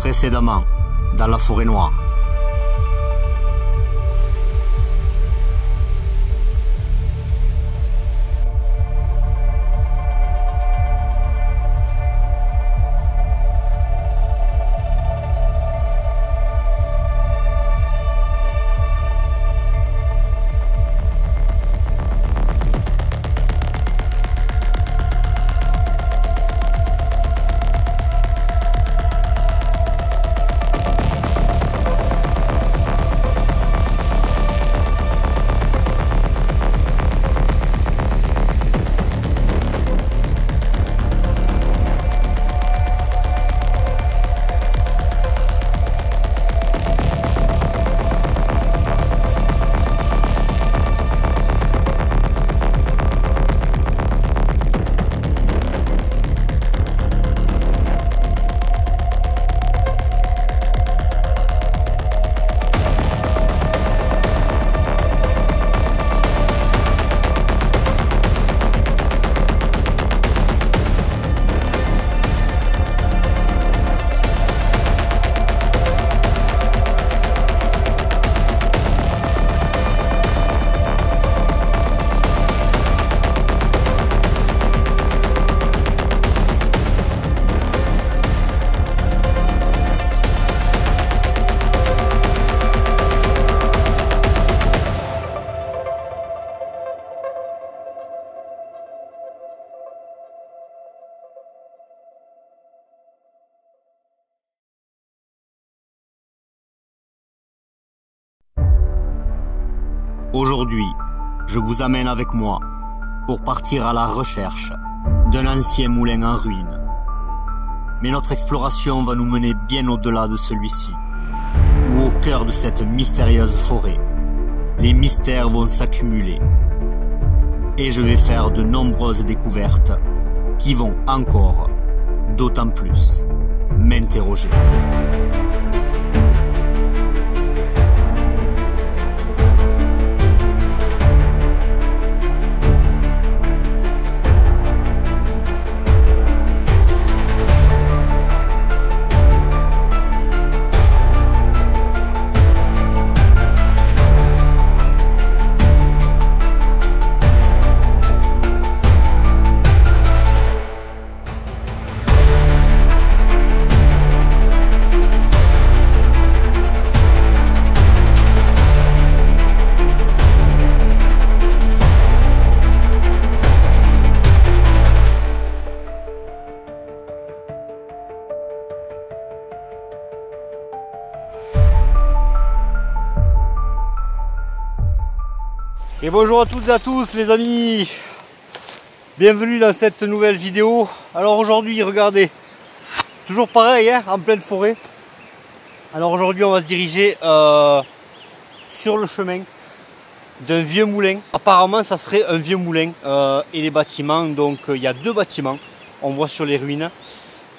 Précédemment, dans la forêt noire. Aujourd'hui, je vous amène avec moi pour partir à la recherche d'un ancien moulin en ruine. Mais notre exploration va nous mener bien au-delà de celui-ci, où au cœur de cette mystérieuse forêt, les mystères vont s'accumuler. Et je vais faire de nombreuses découvertes qui vont encore, d'autant plus, m'interroger. Et bonjour à toutes et à tous les amis, bienvenue dans cette nouvelle vidéo. Alors aujourd'hui, regardez, toujours pareil, hein, en pleine forêt. Alors aujourd'hui on va se diriger sur le chemin d'un vieux moulin. Apparemment ça serait un vieux moulin et les bâtiments, donc il y a deux bâtiments, on voit sur les ruines.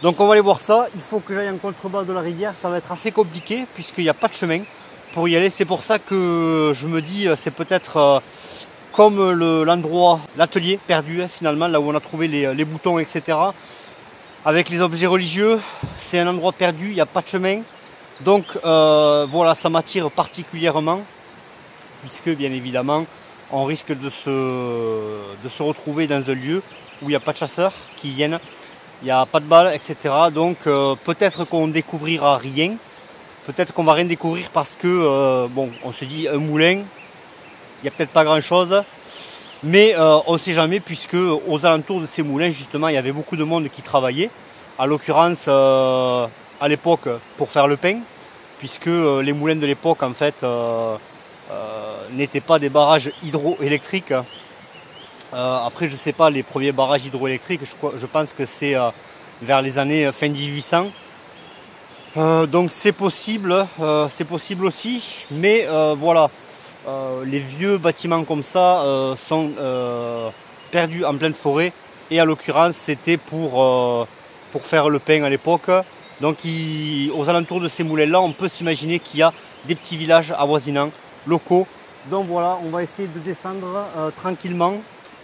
Donc on va aller voir ça, il faut que j'aille en contrebas de la rivière, ça va être assez compliqué puisqu'il n'y a pas de chemin pour y aller. C'est pour ça que je me dis c'est peut-être comme l'endroit, l'atelier perdu finalement, là où on a trouvé les boutons, etc. Avec les objets religieux, c'est un endroit perdu, il n'y a pas de chemin. Donc voilà, ça m'attire particulièrement, puisque bien évidemment, on risque de se retrouver dans un lieu où il n'y a pas de chasseurs qui viennent, il n'y a pas de balles, etc. Donc peut-être qu'on ne découvrira rien, peut-être qu'on va rien découvrir parce que, bon, on se dit un moulin, il n'y a peut-être pas grand chose, mais on ne sait jamais, puisque aux alentours de ces moulins justement il y avait beaucoup de monde qui travaillait, à l'occurrence à l'époque pour faire le pain, puisque les moulins de l'époque en fait n'étaient pas des barrages hydroélectriques. Après je ne sais pas, les premiers barrages hydroélectriques, je pense que c'est vers les années fin 1800. Donc c'est possible aussi, mais voilà. Les vieux bâtiments comme ça sont perdus en pleine forêt, et à l'occurrence c'était pour faire le pain à l'époque. Donc aux alentours de ces moulins là, on peut s'imaginer qu'il y a des petits villages avoisinants locaux. Donc voilà, on va essayer de descendre tranquillement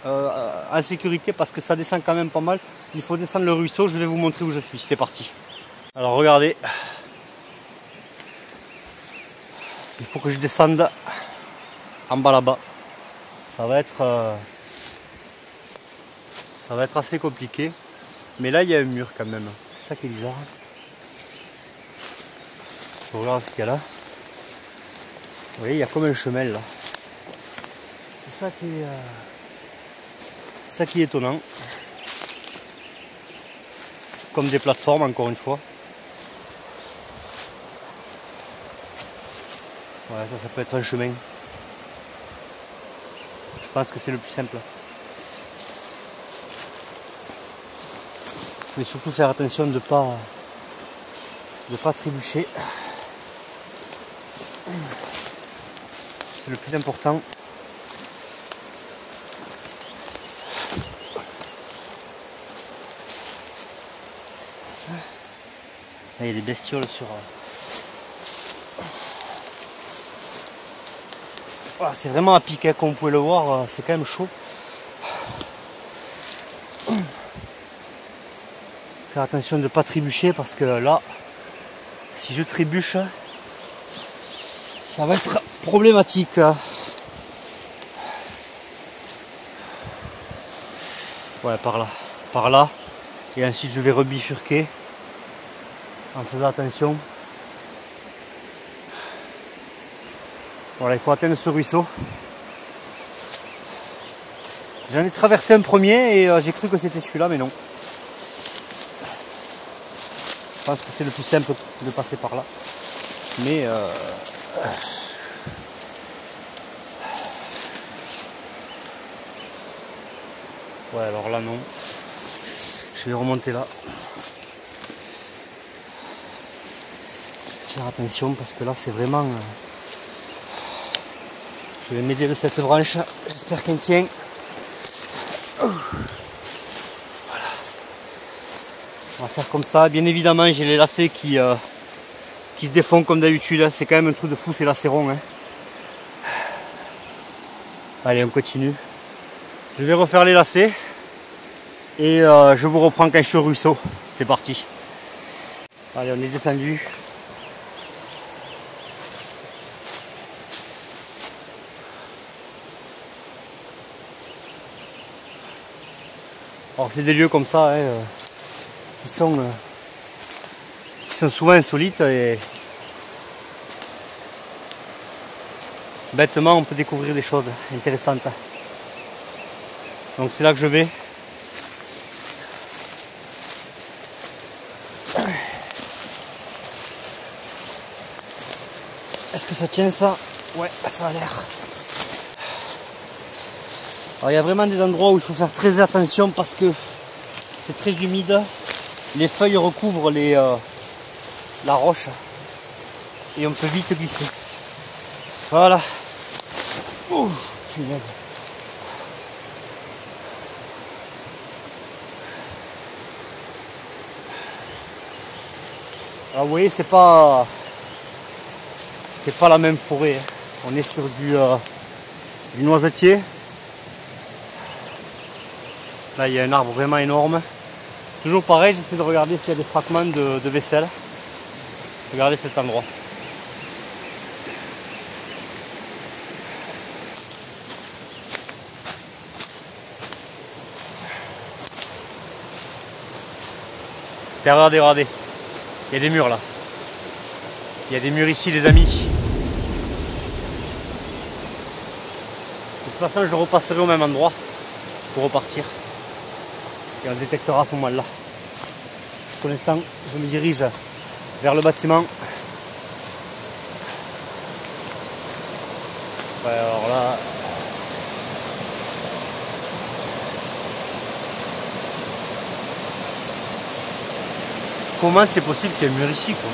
en sécurité, parce que ça descend quand même pas mal. Il faut descendre le ruisseau, je vais vous montrer où je suis, c'est parti. Alors regardez, Il faut que je descende en bas là-bas. Ça va être assez compliqué. Mais là, il y a un mur quand même. C'est ça qui est bizarre. Je regarde ce qu'il y a là. Vous voyez, il y a comme un chemin là. C'est ça qui est étonnant. Comme des plateformes, encore une fois. Voilà, ça peut être un chemin. Je pense que c'est le plus simple. Mais surtout faire attention de pas trébucher. C'est le plus important. Là, il y a des bestioles sur... Voilà, c'est vraiment à pic, hein, comme vous pouvez le voir, c'est quand même chaud. Faire attention de ne pas trébucher parce que là, si je trébuche, ça va être problématique. Ouais, par là. Et ensuite je vais rebifurquer en faisant attention. Voilà, il faut atteindre ce ruisseau. J'en ai traversé un premier et j'ai cru que c'était celui-là, mais non. Je pense que c'est le plus simple de passer par là. Mais ouais, alors là non. Je vais remonter là. Faire attention parce que là c'est vraiment... Je vais m'aider de cette branche. J'espère qu'elle tient. Voilà. On va faire comme ça. Bien évidemment, j'ai les lacets qui se défont comme d'habitude. C'est quand même un truc de fou ces lacets ronds. Hein. Allez, on continue. Je vais refaire les lacets. Et je vous reprends quand je suis au ruisseau. C'est parti. Allez, on est descendu. Alors c'est des lieux comme ça hein, qui sont souvent insolites et bêtement on peut découvrir des choses intéressantes. Donc c'est là que je vais. Est-ce que ça tient ça? Ouais, ça a l'air. Alors il y a vraiment des endroits où il faut faire très attention parce que c'est très humide. Les feuilles recouvrent la roche et on peut vite glisser. Voilà. Ouh, punaise. Alors vous voyez, c'est pas la même forêt. On est sur du noisetier. Là, il y a un arbre vraiment énorme. Toujours pareil, j'essaie de regarder s'il y a des fragments de vaisselle. Regardez cet endroit. Et regardez. Il y a des murs là. Il y a des murs ici, les amis. De toute façon, je repasserai au même endroit pour repartir. Et on détectera à ce moment-là. Pour l'instant, je me dirige vers le bâtiment. Ouais, alors là... Comment c'est possible qu'il y ait un mur ici, quoi?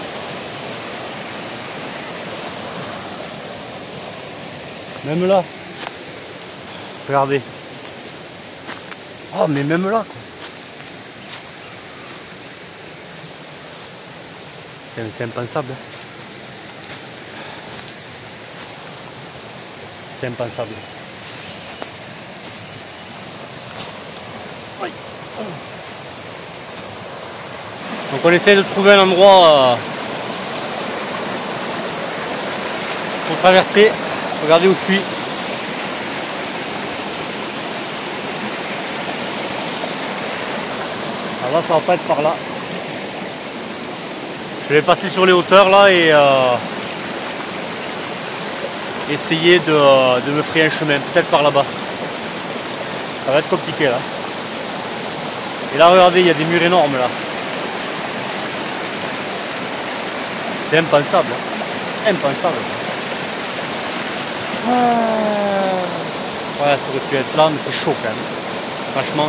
Même là. Regardez. Oh, mais même là, quoi. C'est impensable. C'est impensable. Oui. Donc on essaie de trouver un endroit pour traverser. Regardez où je suis. Alors là, ça va pas être par là. Je vais passer sur les hauteurs là et essayer de me frayer un chemin, peut-être par là-bas. Ça va être compliqué là. Et là, regardez, il y a des murs énormes là. C'est impensable. Impensable. Ouais, ça aurait pu être là, mais c'est chaud quand même. Franchement,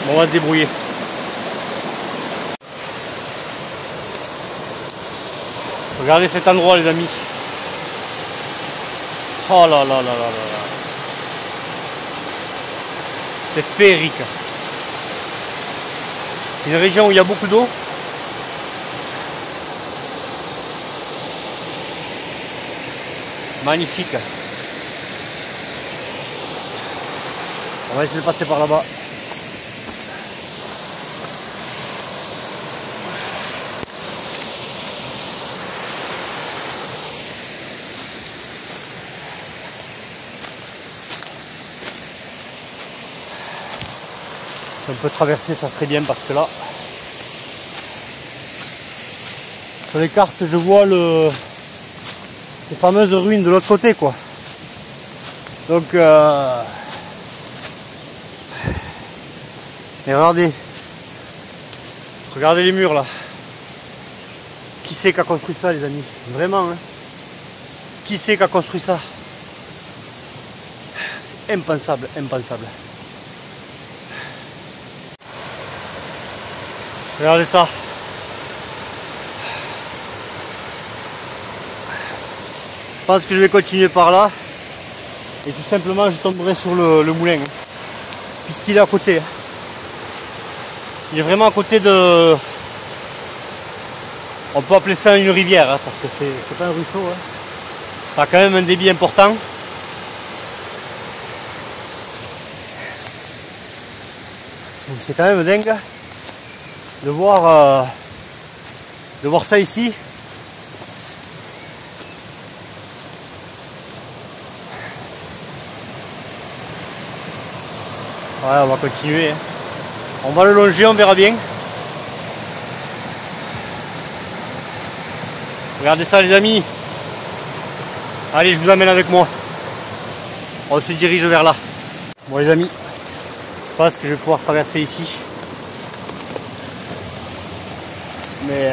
bon, on va se débrouiller. Regardez cet endroit, les amis. Oh là là là là là là. C'est féerique. C'est une région où il y a beaucoup d'eau. Magnifique. On va essayer de passer par là-bas. Si on peut traverser, ça serait bien parce que là, sur les cartes, je vois ces fameuses ruines de l'autre côté, quoi. Donc, mais regardez les murs là. Qui c'est qui a construit ça, les amis? Vraiment, hein? Qui c'est qui a construit ça? C'est impensable, impensable. Regardez ça. Je pense que je vais continuer par là. Et tout simplement, je tomberai sur le moulin. Hein, puisqu'il est à côté. Hein. Il est vraiment à côté de... On peut appeler ça une rivière, hein, parce que c'est pas un ruisseau. Hein. Ça a quand même un débit important. Donc c'est quand même dingue de voir ça ici. Ouais, on va continuer. Hein. On va le longer, on verra bien. Regardez ça, les amis. Allez, je vous amène avec moi. On se dirige vers là. Bon, les amis, je pense que je vais pouvoir traverser ici. Mais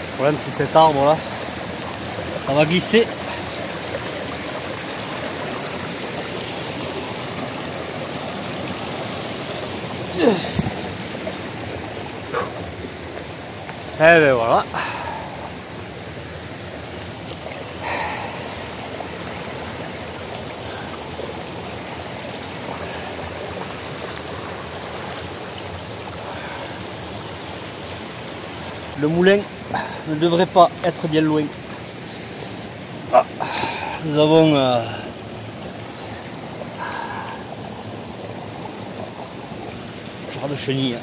le problème, c'est cet arbre là. Ça va glisser. Et ben voilà. Le moulin ne devrait pas être bien loin. Ah, nous avons genre de chenille.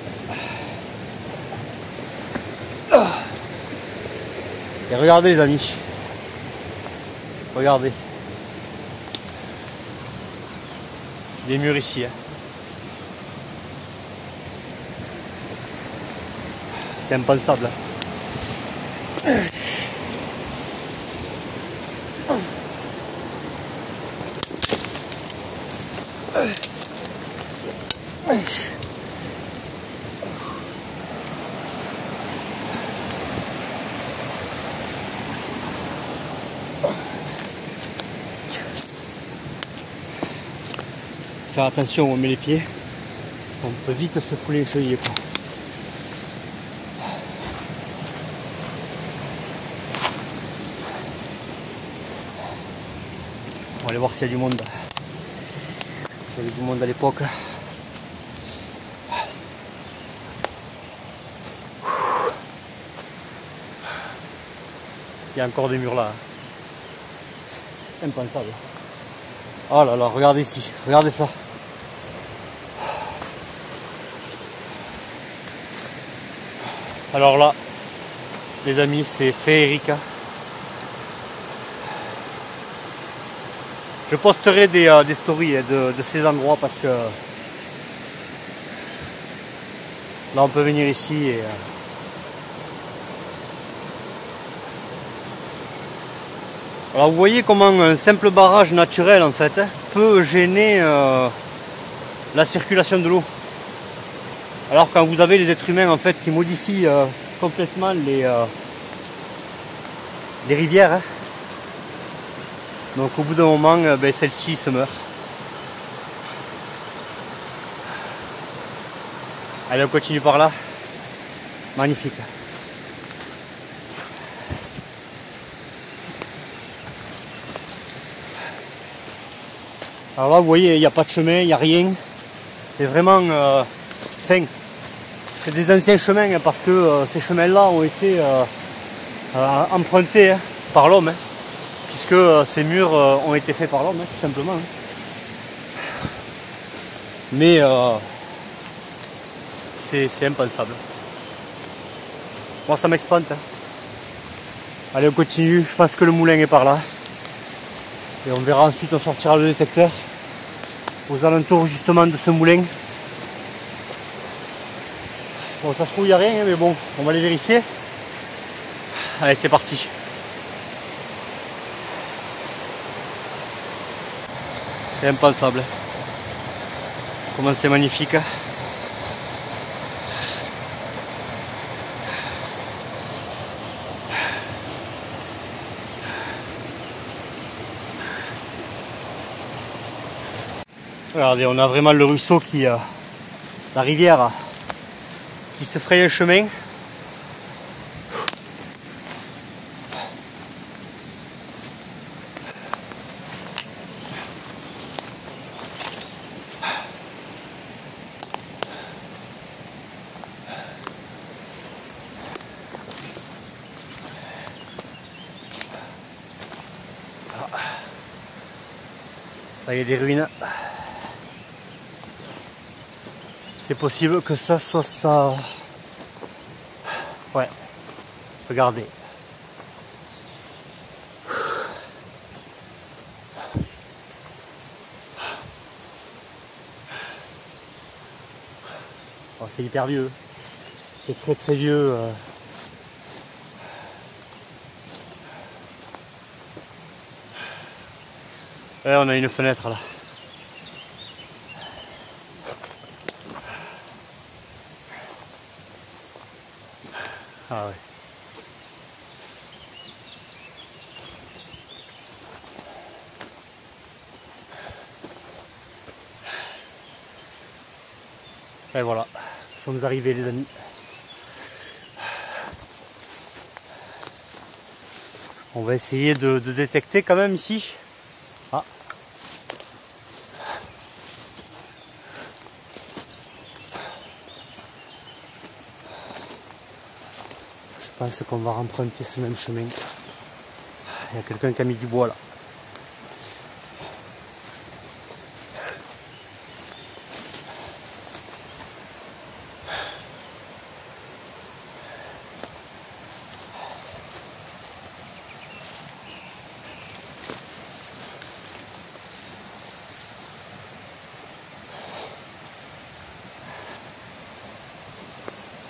Et regardez les amis. Regardez. Des murs ici. Hein. C'est impensable. Faire attention où on met les pieds, parce qu'on peut vite se fouler une cheville. Quoi. On va aller voir s'il y a du monde. S'il y avait du monde à l'époque. Il y a encore des murs là. Impensable. Oh là là, regardez ici, regardez ça. Alors là, les amis, c'est féerique. Je posterai des stories de ces endroits parce que là on peut venir ici et alors vous voyez comment un simple barrage naturel en fait peut gêner la circulation de l'eau. Alors quand vous avez les êtres humains en fait qui modifient complètement les rivières, hein. Donc au bout d'un moment, ben, celle-ci se meurt. Allez, on continue par là. Magnifique. Alors là, vous voyez, il n'y a pas de chemin, il n'y a rien. C'est vraiment... c'est des anciens chemins hein, parce que ces chemins-là ont été empruntés hein, par l'homme. Hein, puisque ces murs ont été faits par l'homme, hein, tout simplement. Hein. Mais c'est impensable. Moi, ça m'expante. Hein. Allez, on continue. Je pense que le moulin est par là. Et on verra ensuite, on sortira le détecteur aux alentours justement de ce moulin. Bon, ça se trouve, il n'y a rien, hein, mais bon, on va aller vérifier. Allez, c'est parti. C'est impensable. Comment c'est magnifique. Regardez, on a vraiment le ruisseau qui, la rivière qui se fraye un chemin. Là, il y a des ruines. C'est possible que ça soit ça. Ouais. Regardez. Oh, c'est hyper vieux. C'est très très vieux. Ouais, on a une fenêtre là. Ah ouais. Et voilà, nous sommes arrivés les amis. On va essayer de détecter quand même ici. Ah. Je pense qu'on va emprunter ce même chemin. Il y a quelqu'un qui a mis du bois là.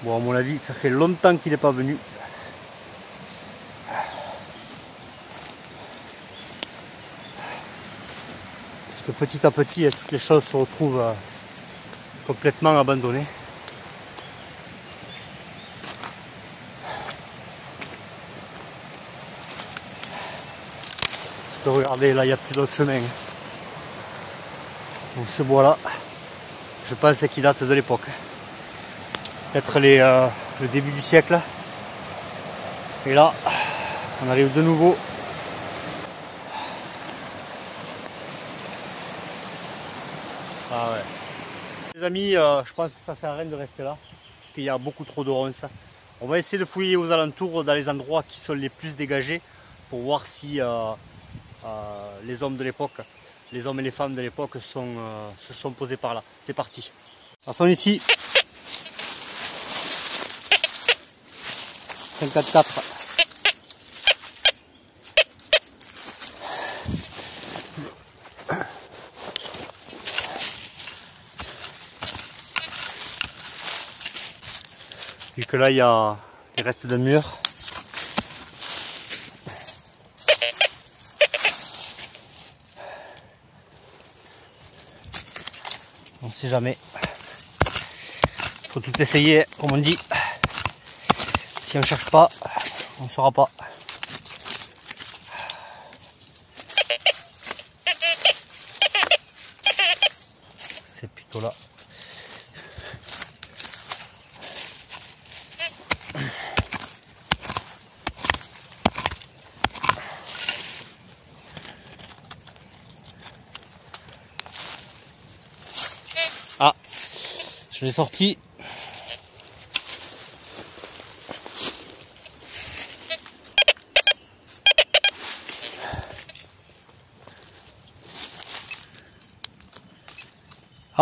Bon, à mon avis, ça fait longtemps qu'il n'est pas venu. Parce que petit à petit, toutes les choses se retrouvent complètement abandonnées. Parce que regardez, là, il n'y a plus d'autre chemin. Donc ce bois-là, je pense qu'il date de l'époque. Peut-être le début du siècle. Et là, on arrive de nouveau. Ah ouais. Les amis, je pense que ça sert à rien de rester là. Parce qu'il y a beaucoup trop de ronces. On va essayer de fouiller aux alentours dans les endroits qui sont les plus dégagés. Pour voir si les hommes de l'époque, les hommes et les femmes de l'époque se sont posés par là. C'est parti. Passons ici. 54. Vu que là il y a les restes d'un mur. On sait jamais. Faut tout essayer, comme on dit. Si on ne cherche pas, on ne saura pas. C'est plutôt là. Ah, je l'ai sorti.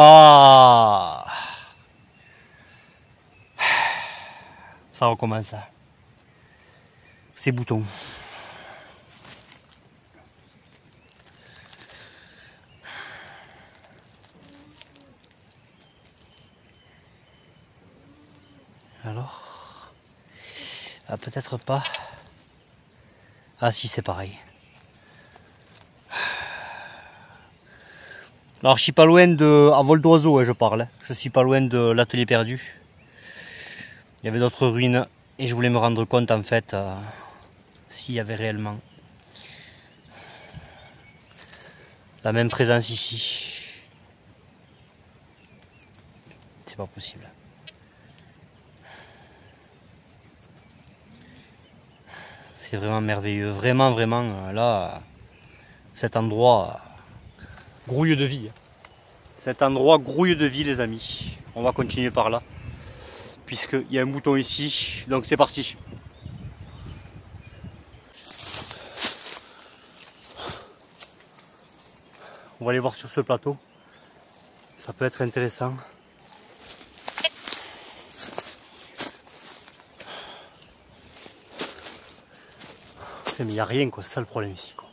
Ah, ça recommence. Ces boutons. Alors, ah, peut-être pas. Ah si, c'est pareil. Alors je suis pas loin de, à vol d'oiseau hein, je parle, je suis pas loin de l'atelier perdu. Il y avait d'autres ruines et je voulais me rendre compte en fait s'il y avait réellement la même présence ici. C'est pas possible. C'est vraiment merveilleux, vraiment là, cet endroit grouille de vie. Cet endroit grouille de vie les amis. On va continuer par là. Puisqu'il y a un bouton ici. Donc c'est parti. On va aller voir sur ce plateau. Ça peut être intéressant. Mais il n'y a rien quoi, c'est ça le problème ici quoi.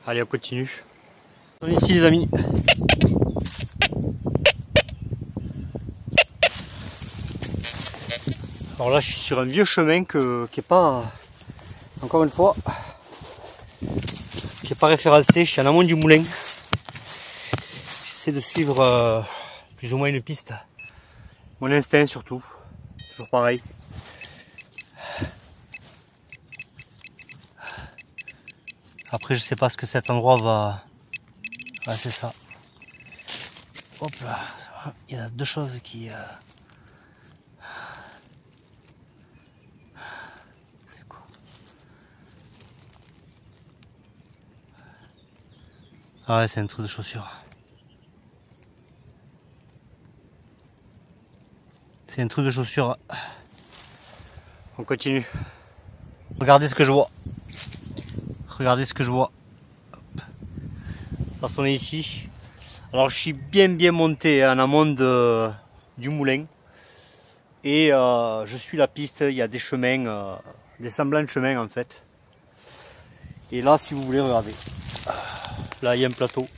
Allez, on continue. On est ici les amis. Alors là je suis sur un vieux chemin qui est pas, encore une fois, qui est pas référencé. Je suis en amont du moulin. J'essaie de suivre plus ou moins une piste. Mon instinct surtout. Toujours pareil. Après je sais pas ce que cet endroit va... Ouais, c'est ça. Hop là. Il y a deux choses qui... C'est quoi? Ah ouais, c'est un truc de chaussure. C'est un truc de chaussure. On continue. Regardez ce que je vois. Regardez ce que je vois. Hop. Ça sonnait ici. Alors je suis bien monté en amont du moulin. Et je suis la piste. Il y a des chemins, des semblants de chemins en fait. Et là si vous voulez regarder. Là il y a un plateau.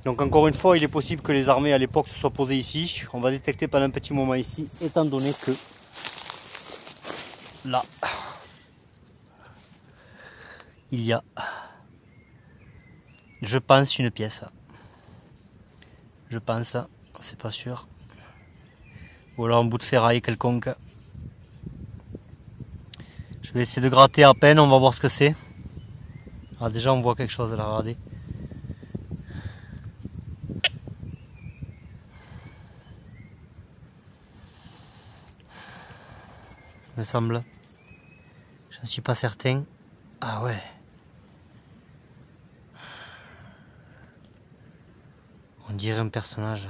Donc encore une fois il est possible que les armées à l'époque se soient posées ici. On va détecter pendant un petit moment ici. Étant donné que là il y a, je pense, une pièce. Je pense, c'est pas sûr. Ou alors un bout de ferraille quelconque. Je vais essayer de gratter à peine, on va voir ce que c'est. Ah, déjà on voit quelque chose là, regardez. Il me semble. Je ne suis pas certain. Ah ouais. On dirait un personnage.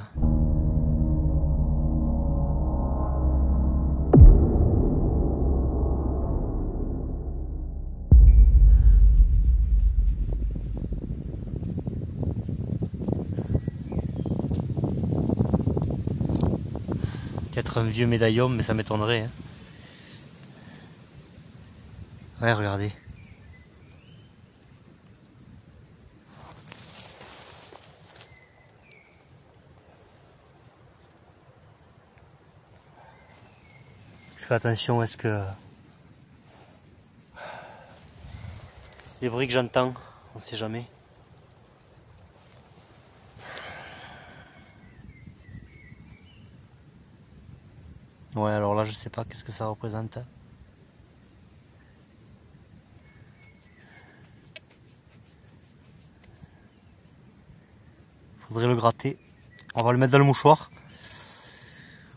Peut-être un vieux médaillon, mais ça m'étonnerait. Hein. Ouais, regardez. Je fais attention, est-ce que les bruits que j'entends, on sait jamais. Ouais, alors là, je sais pas qu'est-ce que ça représente. Faudrait le gratter. On va le mettre dans le mouchoir.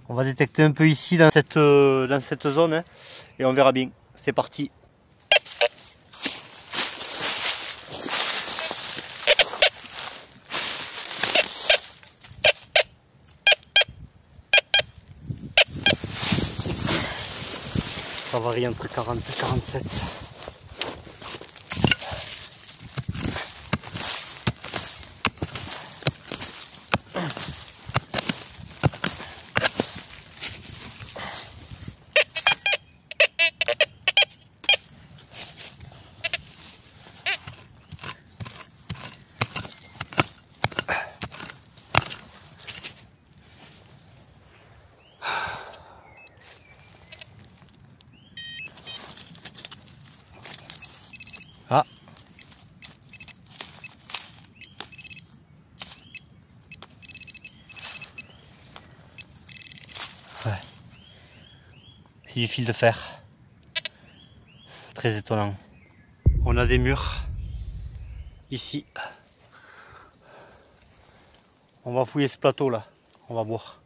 On va détecter un peu ici dans cette zone hein, et on verra bien. C'est parti. Ça varie entre 40 et 47. Ah. Ouais. C'est du fil de fer. Très étonnant. On a des murs ici. On va fouiller ce plateau là. On va voir.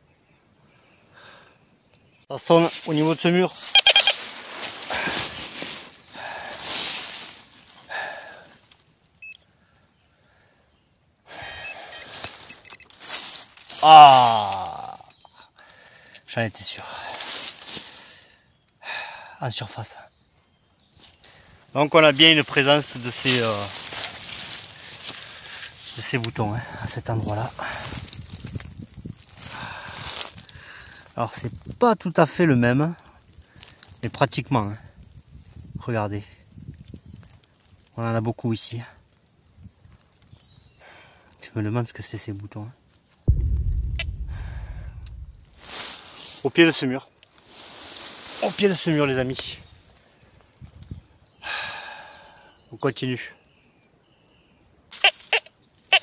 Ça sonne au niveau de ce mur. Ah, j'en étais sûr. En surface. Donc on a bien une présence de ces boutons hein, à cet endroit-là. Alors c'est pas tout à fait le même, mais pratiquement. Hein. Regardez. On en a beaucoup ici. Je me demande ce que c'est ces boutons. Hein. Au pied de ce mur. Au pied de ce mur les amis. On continue.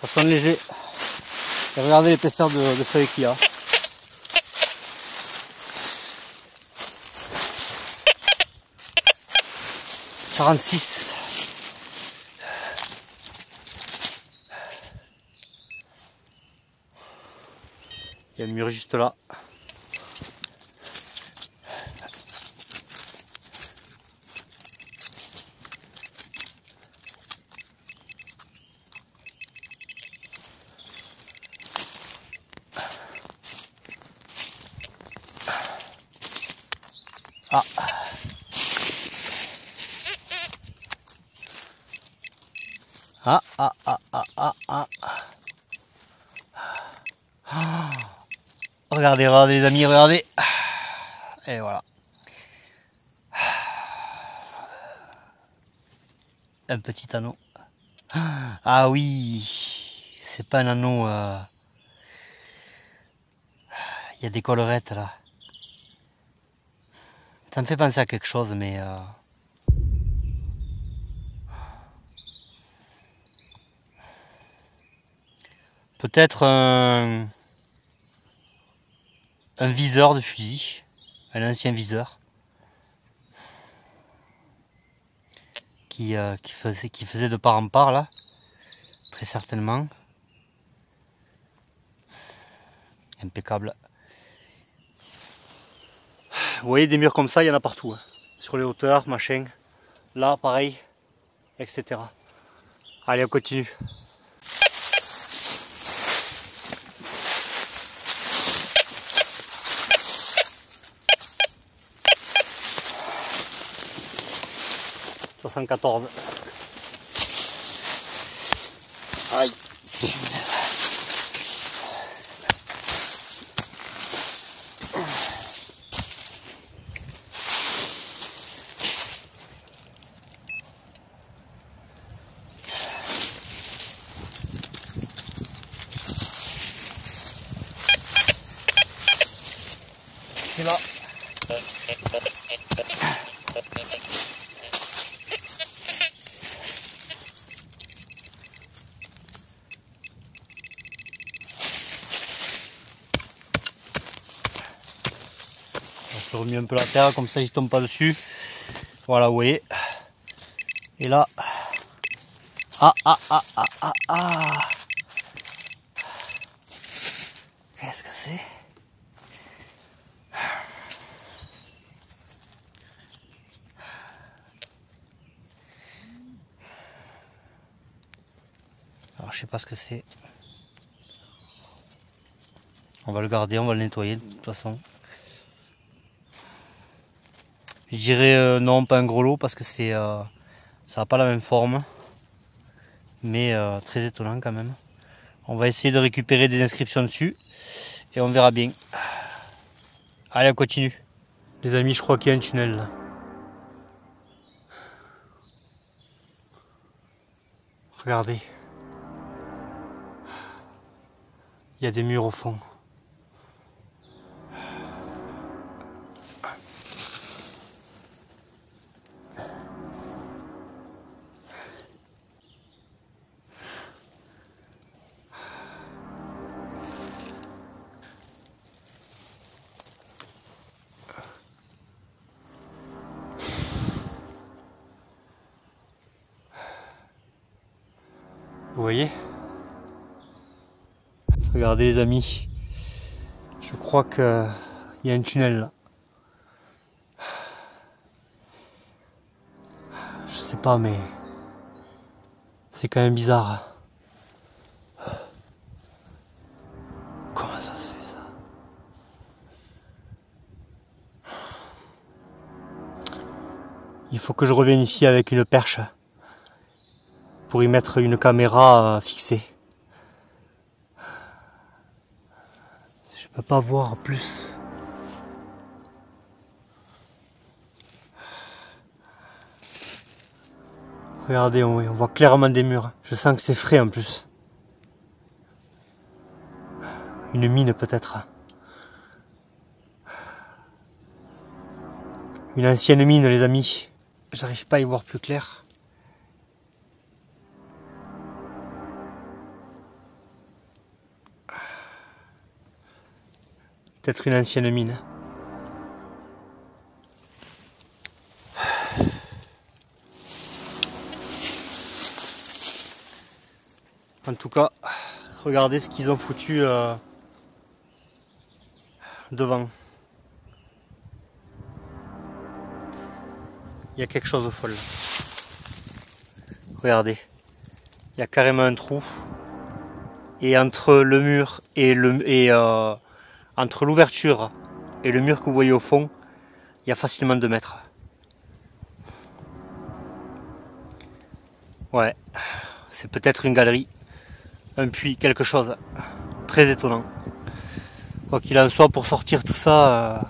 Ça sonne léger. Et regardez l'épaisseur de feuilles qu'il y a. « 46. Il y a le mur juste là. Ah. Ah, ah, ah, ah, ah, ah. Ah. Regardez, regardez les amis, regardez. Et voilà. Un petit anneau. Ah oui, c'est pas un anneau. Il y a des collerettes là. Ça me fait penser à quelque chose, mais peut-être un viseur de fusil, un ancien viseur qui faisait de part en part là, très certainement. Impeccable. Vous voyez des murs comme ça, il y en a partout, hein. Sur les hauteurs, machin. Là, pareil, etc. Allez, on continue. « 74. Aïe. là. Je remets un peu la terre, comme ça il tombe pas dessus. Voilà, vous voyez. Et là. Qu'est-ce que c'est? Alors je sais pas ce que c'est. On va le garder, on va le nettoyer de toute façon. Je dirais non, pas un gros lot parce que c'est ça n'a pas la même forme. Mais très étonnant quand même. On va essayer de récupérer des inscriptions dessus et on verra bien. Allez, on continue. Les amis, je crois qu'il y a un tunnel là. Regardez. Il y a des murs au fond. Vous voyez? Regardez les amis. Je crois qu'il y a un tunnel là. Je sais pas mais c'est quand même bizarre. Comment ça se fait ça? Il faut que je revienne ici avec une perche pour y mettre une caméra fixée. Je peux pas voir plus. Regardez, on voit clairement des murs. Je sens que c'est frais en plus. Une mine peut-être. Une ancienne mine les amis. J'arrive pas à y voir plus clair. Peut-être une ancienne mine. En tout cas, regardez ce qu'ils ont foutu devant. Il y a quelque chose de folle. Regardez, il y a carrément un trou. Et entre le mur et entre l'ouverture et le mur que vous voyez au fond, il y a facilement 2 mètres. Ouais, c'est peut-être une galerie, un puits, quelque chose. Très étonnant. Quoi qu'il en soit, pour sortir tout ça,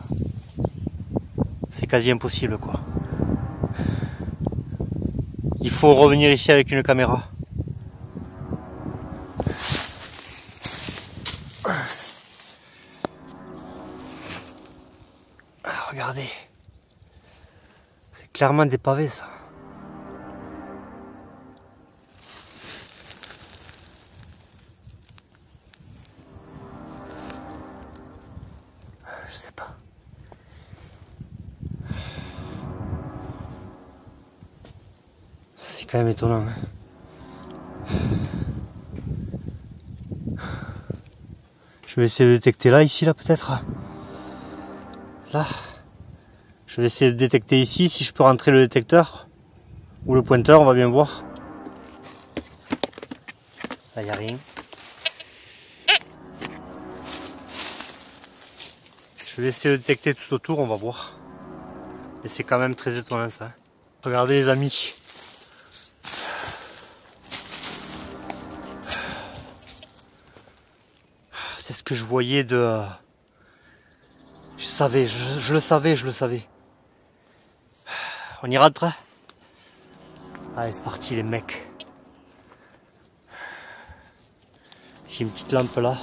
c'est quasi impossible quoi. Il faut revenir ici avec une caméra. Regardez, c'est clairement des pavés ça. Je sais pas. C'est quand même étonnant. Hein. Je vais essayer de détecter là, ici, là peut-être. Là. Je vais essayer de détecter ici, si je peux rentrer le détecteur. Ou le pointeur, on va bien voir. Là, il n'y a rien. Je vais essayer de détecter tout autour, on va voir. Et c'est quand même très étonnant ça. Regardez les amis. C'est ce que je voyais de... Je savais, je le savais, je le savais. On y rentre? Allez, c'est parti les mecs. J'ai une petite lampe là.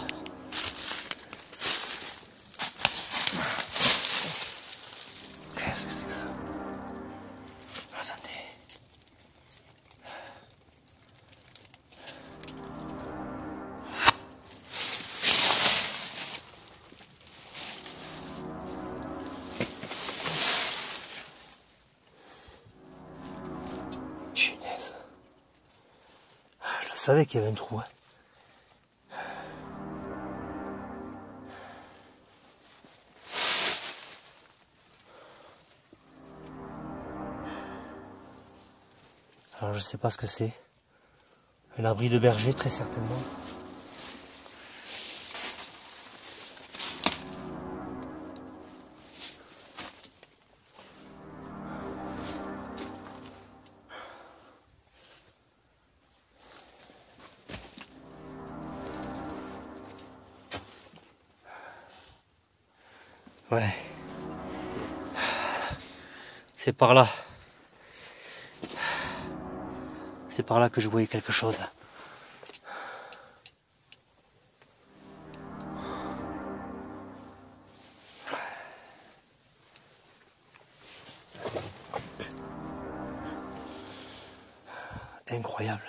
savais qu'il y avait un trou. Hein. Alors je sais pas ce que c'est. Un abri de berger très certainement. Ouais. C'est par là. C'est par là que je voyais quelque chose. Incroyable.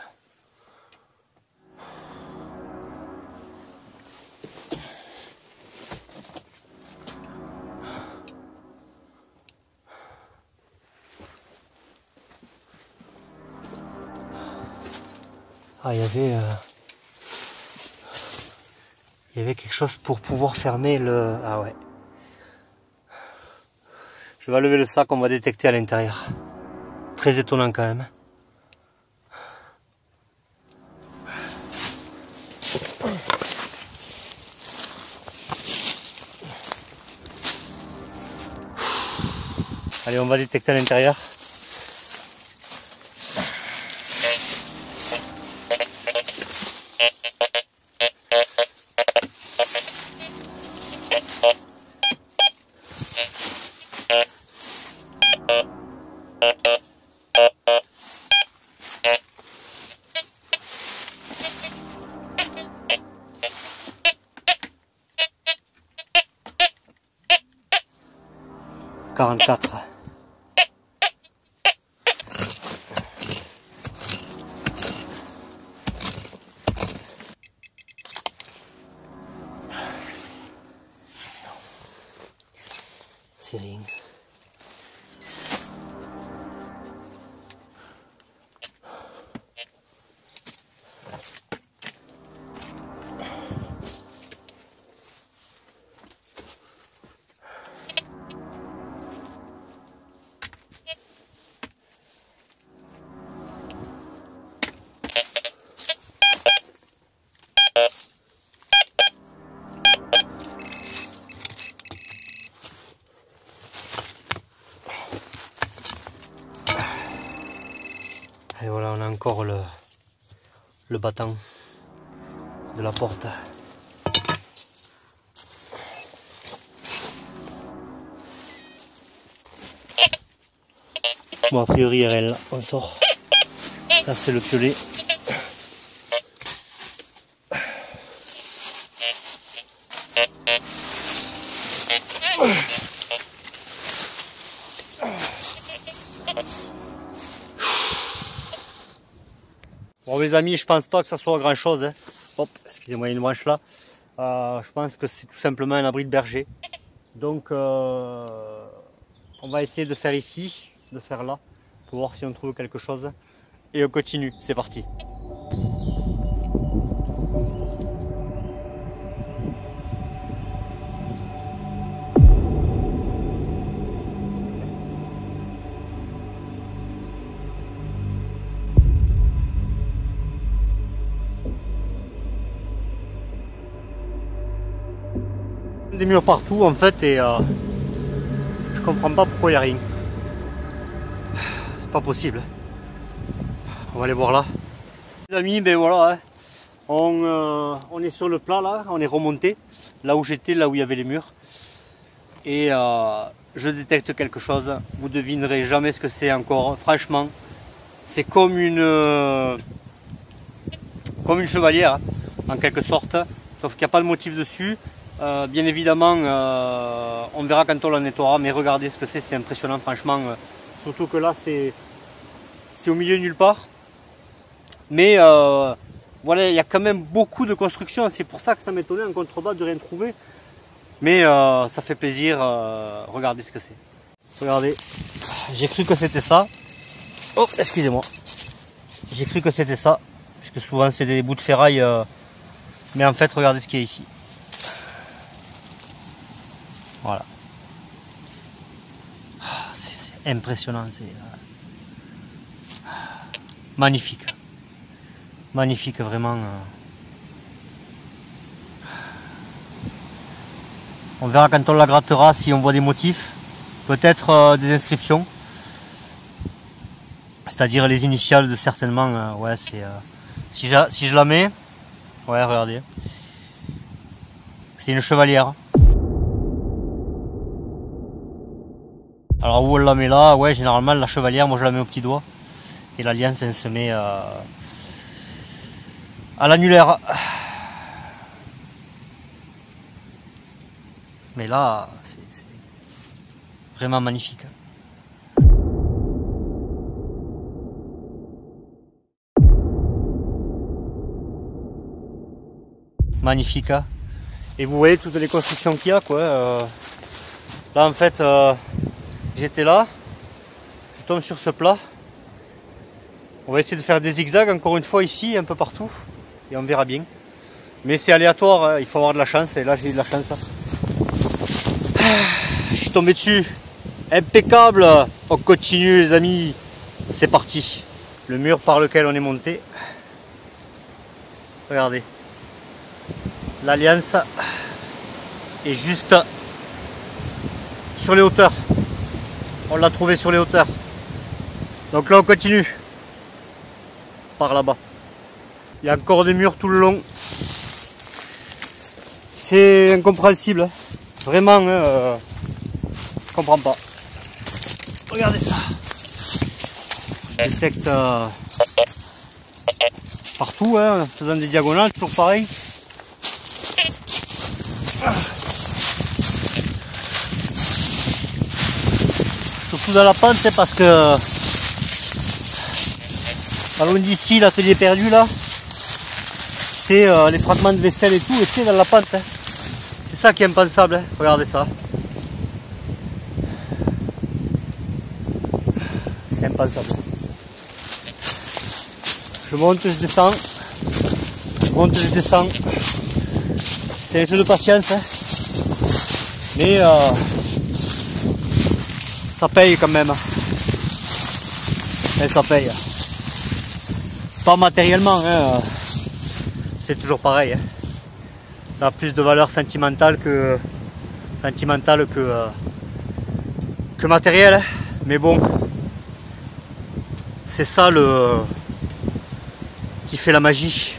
Ah, il y avait quelque chose pour pouvoir fermer le... Ah ouais. Je vais lever le sac, on va détecter à l'intérieur. Très étonnant quand même. Allez, on va détecter à l'intérieur. « 44. » C'est rien. Et voilà, on a encore le battant de la porte. Bon, a priori, RL, on sort. Ça, c'est le piolet. Bon les amis, je pense pas que ça soit grand chose. Hein. Hop, excusez-moi, il y a une branche là. Je pense que c'est tout simplement un abri de berger. Donc on va essayer de faire ici, de faire là, pour voir si on trouve quelque chose. Et on continue, c'est parti. Des murs partout en fait et je comprends pas pourquoi il n'y a rien. C'est pas possible. On va aller voir là. Les amis, ben voilà, hein. On est sur le plat là, on est remonté là où j'étais, là où il y avait les murs. Et je détecte quelque chose. Vous devinerez jamais ce que c'est encore. Franchement, c'est comme une chevalière hein, en quelque sorte, sauf qu'il n'y a pas de motif dessus. Bien évidemment, on verra quand on la nettoiera, mais regardez ce que c'est impressionnant franchement. Surtout que là, c'est au milieu de nulle part. Mais voilà, il y a quand même beaucoup de construction. C'est pour ça que ça m'étonnait en contrebas de rien trouver. Mais ça fait plaisir. Regardez ce que c'est. Regardez, j'ai cru que c'était ça. Oh, excusez-moi. J'ai cru que c'était ça. puisque souvent c'est des bouts de ferraille, mais en fait regardez ce qu'il y a ici. Voilà. C'est impressionnant, c'est magnifique. Magnifique, vraiment. On verra quand on la grattera si on voit des motifs, peut-être des inscriptions. C'est-à-dire les initiales de certainement, ouais, c'est si je la mets, ouais, regardez, c'est une chevalière. Alors où on la met là, ouais, généralement la chevalière, moi je la mets au petit doigt, et l'alliance elle se met à l'annulaire. Mais là, c'est vraiment magnifique. Magnifique, hein. Et vous voyez toutes les constructions qu'il y a, quoi. Là en fait, j'étais là, je tombe sur ce plat. On va essayer de faire des zigzags encore une fois ici, un peu partout, et on verra bien. Mais c'est aléatoire, hein. Il faut avoir de la chance, et là j'ai eu de la chance. Je suis tombé dessus, impeccable. On continue les amis, c'est parti. Le mur par lequel on est monté, regardez. L'alliance est juste sur les hauteurs. On l'a trouvé sur les hauteurs. Donc là on continue par là-bas. Il y a encore des murs tout le long. C'est incompréhensible, hein. Vraiment, je comprends pas. Regardez ça. J'infecte partout, hein, en faisant des diagonales, toujours pareil. Surtout dans la pente, hein, parce que pas loin d'ici, l'atelier perdu là, c'est les fragments de vaisselle et tout étaient dans la pente. Hein. C'est ça qui est impensable, hein. Regardez ça. C'est impensable. Je monte, je descends. Je monte, je descends. C'est un jeu de patience, hein. Mais ça paye quand même. Et ça paye. Pas matériellement, hein. C'est toujours pareil. Hein. Ça a plus de valeur sentimentale que matériel. Hein. Mais bon, c'est ça qui fait la magie.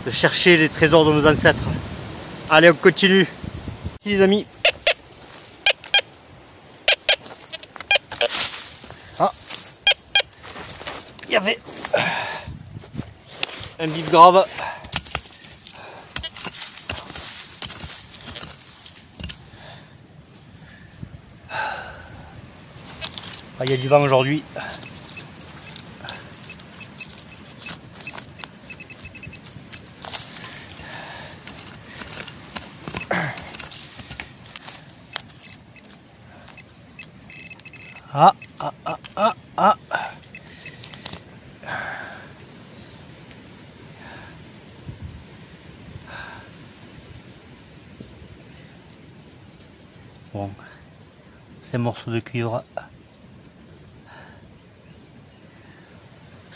De chercher les trésors de nos ancêtres. Allez, on continue. Merci les amis. Ah, il y avait un bif grave. Ah, il y a du vent aujourd'hui. Ah. Bon, ces morceaux de cuivre.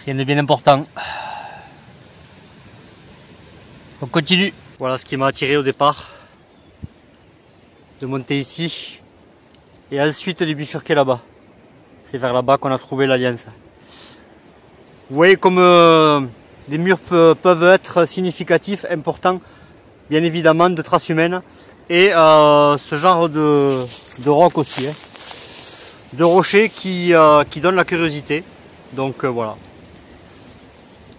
Rien de bien important. On continue. Voilà ce qui m'a attiré au départ. De monter ici. Et ensuite de bifurquer là-bas. C'est vers là-bas qu'on a trouvé l'alliance. Vous voyez comme les murs peuvent être significatifs, importants, bien évidemment, de traces humaines. Et ce genre de roc aussi. Hein. De rochers qui donnent la curiosité. Donc voilà.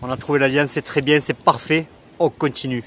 On a trouvé l'alliance, c'est très bien, c'est parfait. On continue.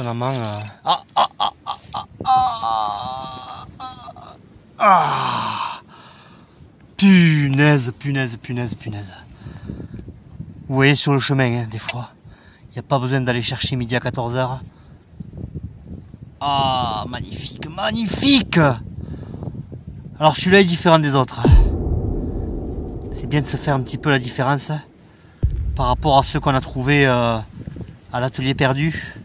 étonnamment... Punaise, punaise, punaise, punaise. Vous voyez sur le chemin, hein, des fois, il n'y a pas besoin d'aller chercher midi à 14 h. Ah, magnifique, magnifique! Alors celui-là est différent des autres. C'est bien de se faire un petit peu la différence par rapport à ceux qu'on a trouvés à l'atelier perdu.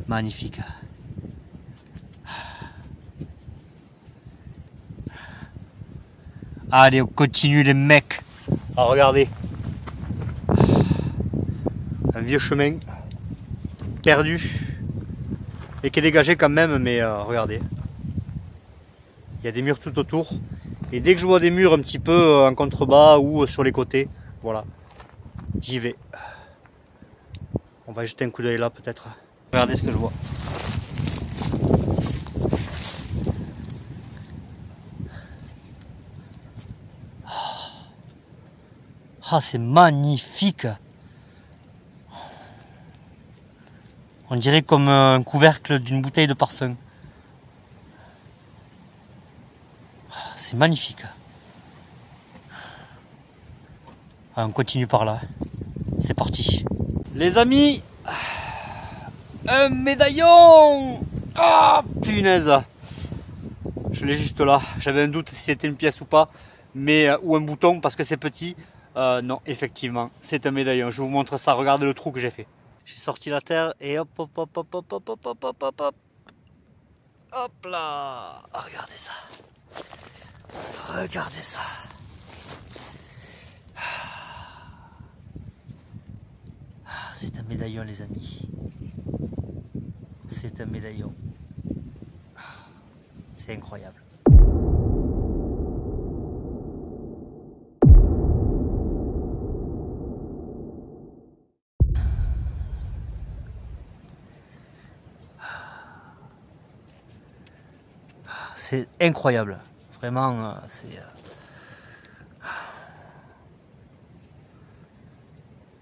Magnifique. Allez, on continue les mecs. Ah, regardez. Un vieux chemin perdu et qui est dégagé quand même, mais regardez. Il y a des murs tout autour. Et dès que je vois des murs un petit peu en contrebas ou sur les côtés, voilà, j'y vais. On va jeter un coup d'œil là peut-être. Regardez ce que je vois. Ah, c'est magnifique. On dirait comme un couvercle d'une bouteille de parfum. C'est magnifique. Ah, on continue par là. C'est parti. Les amis, un médaillon. Ah, punaise. Je l'ai juste là. J'avais un doute si c'était une pièce ou pas, mais ou un bouton parce que c'est petit. Non, effectivement, c'est un médaillon. Je vous montre ça. Regardez le trou que j'ai fait. J'ai sorti la terre et hop, hop, hop, hop, hop, hop, hop, hop, hop, hop. Hop là. Regardez ça. Regardez ça. C'est un médaillon, les amis. C'est un médaillon. C'est incroyable. C'est incroyable. Vraiment, c'est...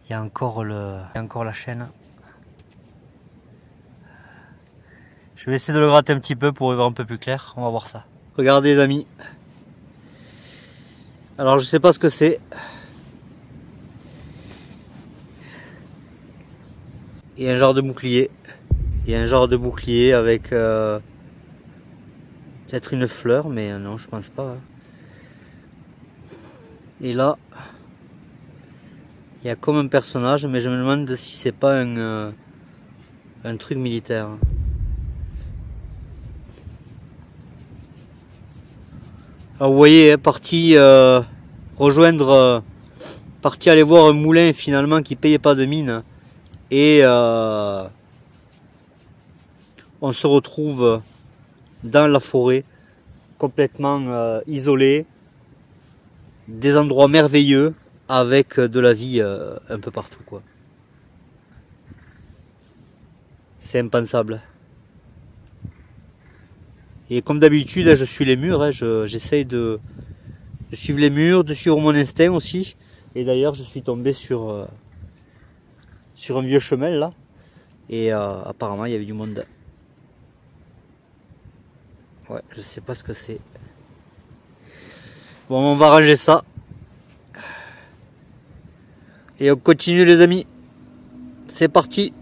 Il y a encore la chaîne. Je vais essayer de le gratter un petit peu pour y voir un peu plus clair. On va voir ça. Regardez les amis. Alors je sais pas ce que c'est. Il y a un genre de bouclier. Il y a un genre de bouclier avec peut-être une fleur, mais non, je pense pas. Et là, il y a comme un personnage, mais je me demande si c'est pas un truc militaire. Alors vous voyez, parti rejoindre, parti aller voir un moulin finalement qui payait pas de mine, et on se retrouve dans la forêt, complètement isolé, des endroits merveilleux avec de la vie un peu partout, quoi. C'est impensable. Et comme d'habitude, je suis les murs, j'essaye de suivre les murs, de suivre mon instinct aussi. Et d'ailleurs, je suis tombé sur un vieux chemin là. Et apparemment, il y avait du monde. Ouais, je sais pas ce que c'est. Bon, on va ranger ça. Et on continue les amis. C'est parti.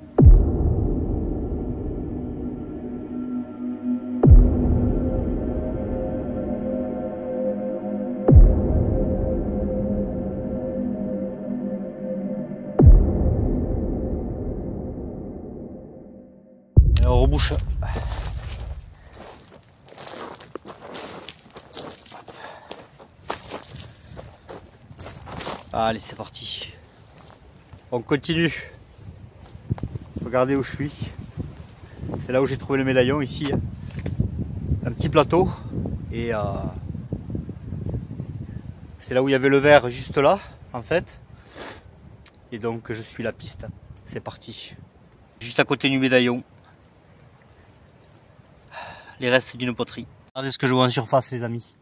Et on rebouche. Allez, c'est parti. On continue. Regardez où je suis. C'est là où j'ai trouvé le médaillon, ici. Un petit plateau. Et c'est là où il y avait le verre, juste là, en fait. Et donc, je suis la piste. C'est parti. Juste à côté du médaillon. Les restes d'une poterie. Regardez ce que je vois en surface, les amis.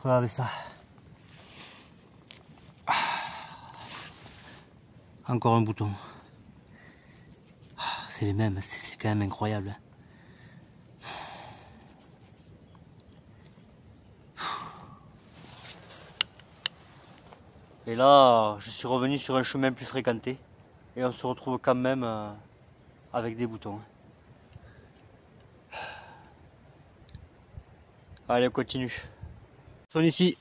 Regardez ça. Encore un bouton. c'est les mêmes, c'est quand même incroyable. Et là, je suis revenu sur un chemin plus fréquenté et on se retrouve quand même avec des boutons. Allez, on continue. Ils sont ici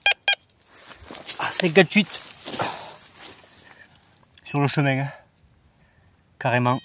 à 58 sur le chemin, hein. Carrément.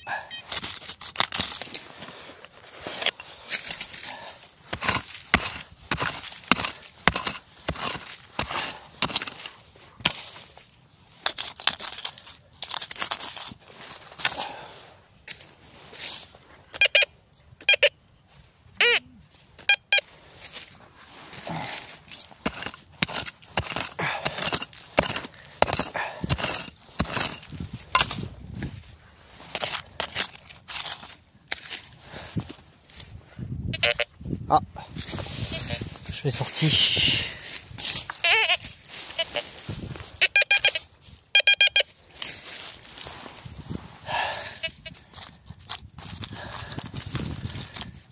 Ah, je vais sortir.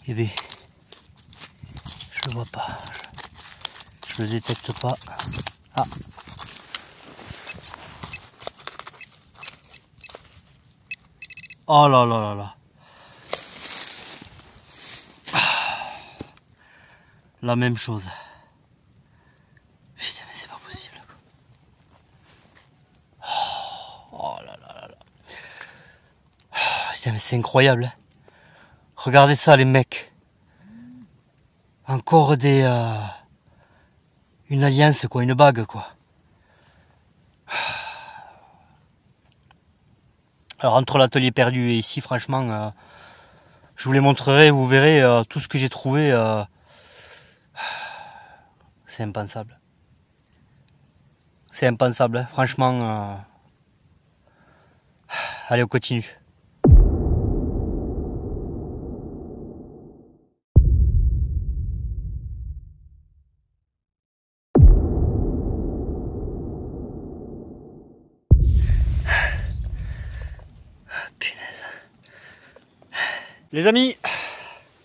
Eh bien, je le vois pas. Je le détecte pas. Ah. Oh là là là là. La même chose. Putain, mais c'est pas possible. Oh là là là là. Putain, mais c'est incroyable. Regardez ça, les mecs. Encore des... une alliance, quoi. Une bague, quoi. Alors, entre l'atelier perdu et ici, franchement, je vous les montrerai. Vous verrez tout ce que j'ai trouvé. C'est impensable. C'est impensable, hein. Franchement. Allez, on continue. Punaise. Les amis,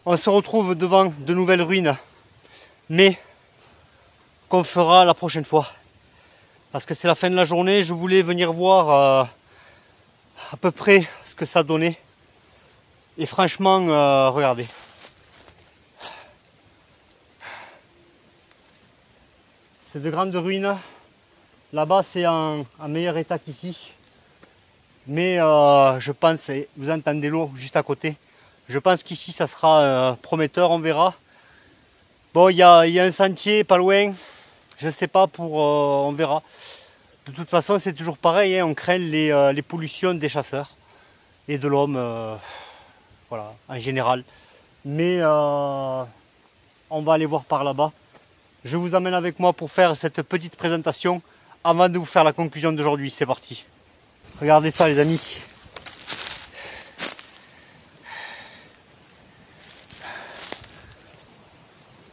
on se retrouve devant de nouvelles ruines. Mais qu'on fera la prochaine fois. Parce que c'est la fin de la journée, je voulais venir voir à peu près ce que ça donnait. Et franchement, regardez. C'est de grandes ruines. Là-bas, c'est en meilleur état qu'ici. Mais je pense, vous entendez l'eau juste à côté. Je pense qu'ici, ça sera prometteur, on verra. Bon, il y a un sentier pas loin. Je sais pas, on verra. De toute façon, c'est toujours pareil, hein, on craint les pollutions des chasseurs et de l'homme, voilà, en général. Mais on va aller voir par là-bas. Je vous amène avec moi pour faire cette petite présentation avant de vous faire la conclusion d'aujourd'hui. C'est parti. Regardez ça, les amis.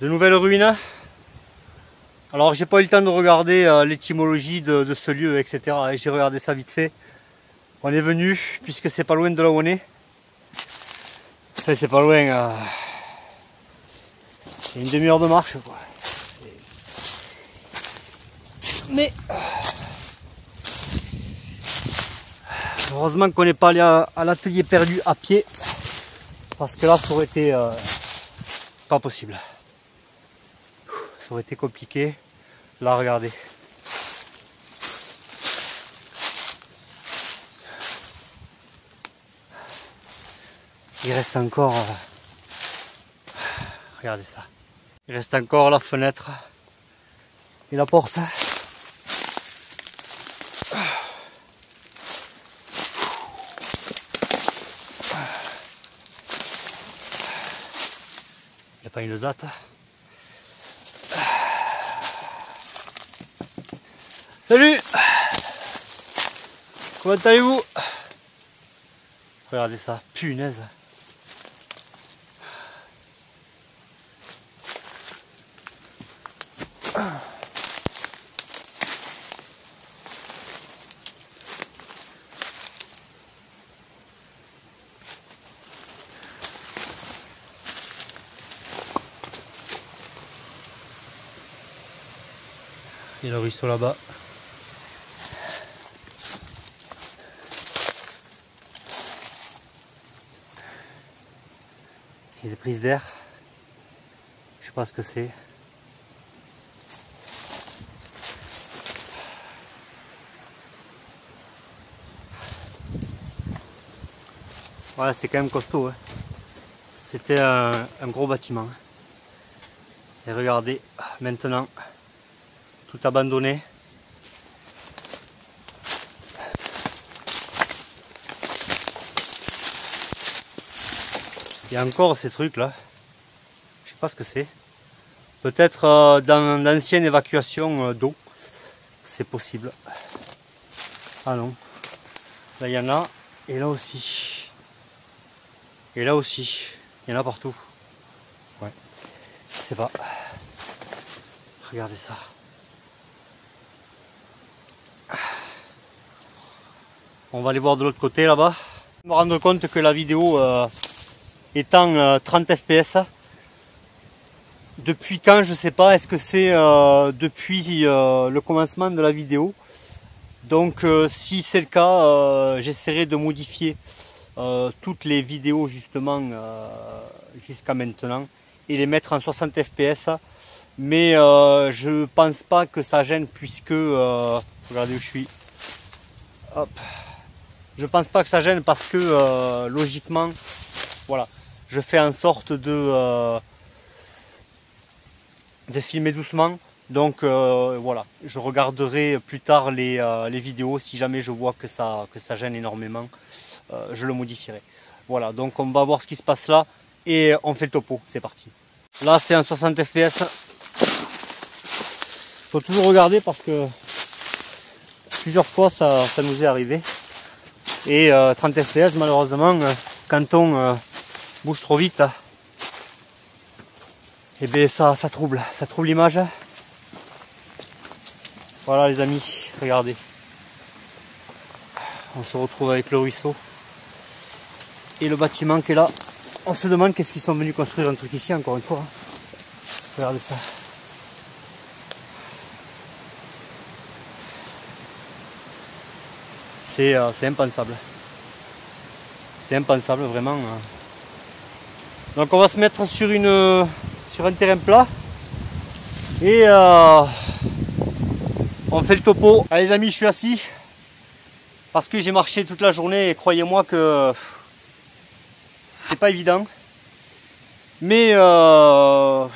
De nouvelles ruines. Alors, j'ai pas eu le temps de regarder l'étymologie de ce lieu, etc. J'ai regardé ça vite fait. On est venu, puisque c'est pas loin de là où on est. Enfin, c'est pas loin. C'est une demi-heure de marche, quoi. Mais heureusement qu'on n'est pas allé à l'atelier perdu à pied, parce que là, ça aurait été pas possible. Ça aurait été compliqué. Là, regardez. Il reste encore... regardez ça. Il reste encore la fenêtre et la porte. Il n'y a pas une date. Salut! Comment allez-vous? Regardez ça, punaise! Et le ruisseau là-bas. Il y a des prises d'air. Je sais pas ce que c'est. Voilà, c'est quand même costaud. Hein. C'était un gros bâtiment. Et regardez, maintenant, tout abandonné. Il y a encore ces trucs là. Je sais pas ce que c'est. Peut-être dans d'anciennes évacuations d'eau. C'est possible. Ah non. Là il y en a. Et là aussi. Et là aussi. Il y en a partout. Ouais. Je sais pas. Regardez ça. On va aller voir de l'autre côté là-bas. Me rendre compte que la vidéo étant 30 fps. Depuis quand, je sais pas. Est-ce que c'est depuis le commencement de la vidéo? Donc si c'est le cas, j'essaierai de modifier toutes les vidéos justement jusqu'à maintenant et les mettre en 60 fps. Mais je pense pas que ça gêne puisque regardez où je suis. Hop. Je pense pas que ça gêne parce que logiquement, voilà, je fais en sorte de filmer doucement. Donc voilà, je regarderai plus tard les vidéos. Si jamais je vois que ça gêne énormément, je le modifierai. Voilà, donc on va voir ce qui se passe là et on fait le topo. C'est parti. Là c'est un 60 fps. Faut toujours regarder parce que plusieurs fois ça nous est arrivé. Et 30 fps malheureusement quand on bouge trop vite, et bien ça trouble l'image. Voilà les amis, regardez. On se retrouve avec le ruisseau. Et le bâtiment qui est là. On se demande qu'est-ce qu'ils sont venus construire un truc ici encore une fois. Regardez ça. C'est impensable. C'est impensable vraiment. Donc on va se mettre sur un terrain plat. Et on fait le topo. Allez les amis, je suis assis. Parce que j'ai marché toute la journée et croyez-moi que c'est pas évident. Mais on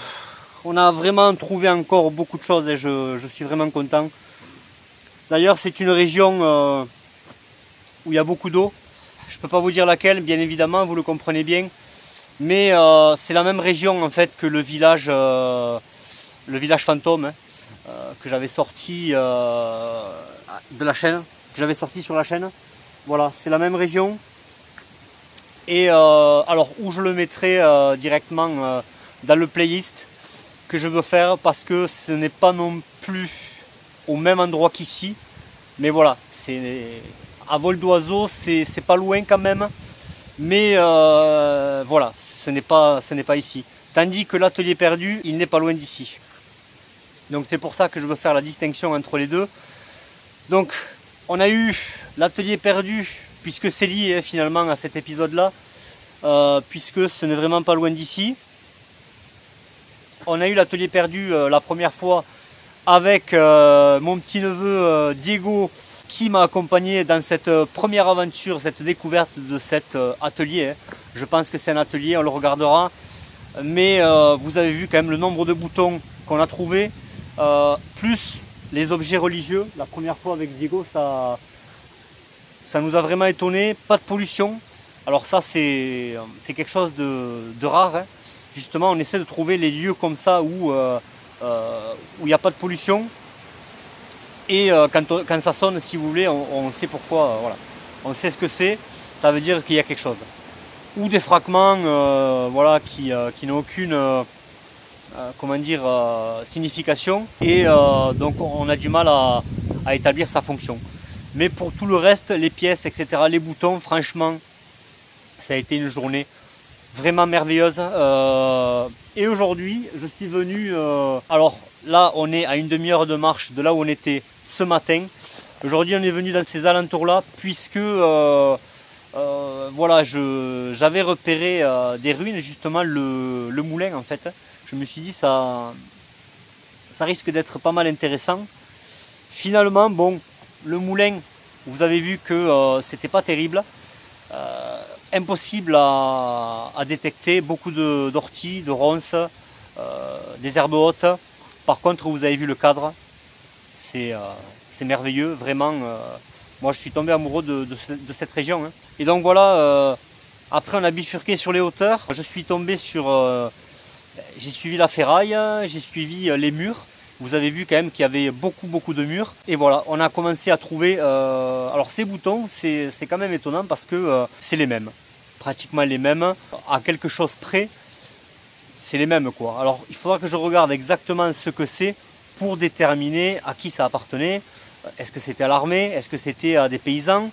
a vraiment trouvé encore beaucoup de choses et je suis vraiment content. D'ailleurs c'est une région où il y a beaucoup d'eau. Je ne peux pas vous dire laquelle, bien évidemment, vous le comprenez bien. Mais c'est la même région en fait que le village fantôme hein, que j'avais sorti de la chaîne, que j'avais sorti sur la chaîne. Voilà, c'est la même région. Et alors où je le mettrai directement dans le playlist que je veux faire parce que ce n'est pas non plus au même endroit qu'ici. Mais voilà, c'est à vol d'oiseau, c'est pas loin quand même. Mais voilà, ce n'est pas ici. Tandis que l'atelier perdu, il n'est pas loin d'ici. Donc c'est pour ça que je veux faire la distinction entre les deux. Donc on a eu l'atelier perdu, puisque c'est lié finalement à cet épisode-là, puisque ce n'est vraiment pas loin d'ici. On a eu l'atelier perdu la première fois avec mon petit neveu Diego, qui m'a accompagné dans cette première aventure, cette découverte de cet atelier. Je pense que c'est un atelier, on le regardera. Mais vous avez vu quand même le nombre de boutons qu'on a trouvé, plus les objets religieux. La première fois avec Diego, ça nous a vraiment étonné. Pas de pollution. Alors ça c'est quelque chose de rare. Hein. Justement, on essaie de trouver les lieux comme ça où il n'y a pas de pollution. Et quand ça sonne, si vous voulez, on sait pourquoi, voilà. On sait ce que c'est, ça veut dire qu'il y a quelque chose. Ou des fragments voilà, qui n'ont aucune comment dire, signification. Et donc on a du mal à établir sa fonction. Mais pour tout le reste, les pièces, etc., les boutons, franchement, ça a été une journée vraiment merveilleuse. Et aujourd'hui, je suis venu... alors là, on est à une demi-heure de marche de là où on était ce matin. Aujourd'hui, on est venu dans ces alentours-là, puisque voilà, j'avais repéré des ruines, justement le moulin en fait. Je me suis dit ça risque d'être pas mal intéressant. Finalement, bon, le moulin, vous avez vu que c'était pas terrible. Impossible à détecter, beaucoup d'orties, de ronces, des herbes hautes. Par contre, vous avez vu le cadre, c'est merveilleux, vraiment. Moi, je suis tombé amoureux de cette région. Hein. Et donc voilà, après on a bifurqué sur les hauteurs. Je suis tombé sur... j'ai suivi la ferraille, j'ai suivi les murs. Vous avez vu quand même qu'il y avait beaucoup de murs. Et voilà, on a commencé à trouver... alors ces boutons, c'est quand même étonnant parce que c'est les mêmes. Pratiquement les mêmes. À quelque chose près, c'est les mêmes quoi. Alors il faudra que je regarde exactement ce que c'est pour déterminer à qui ça appartenait. Est-ce que c'était à l'armée? Est-ce que c'était à des paysans?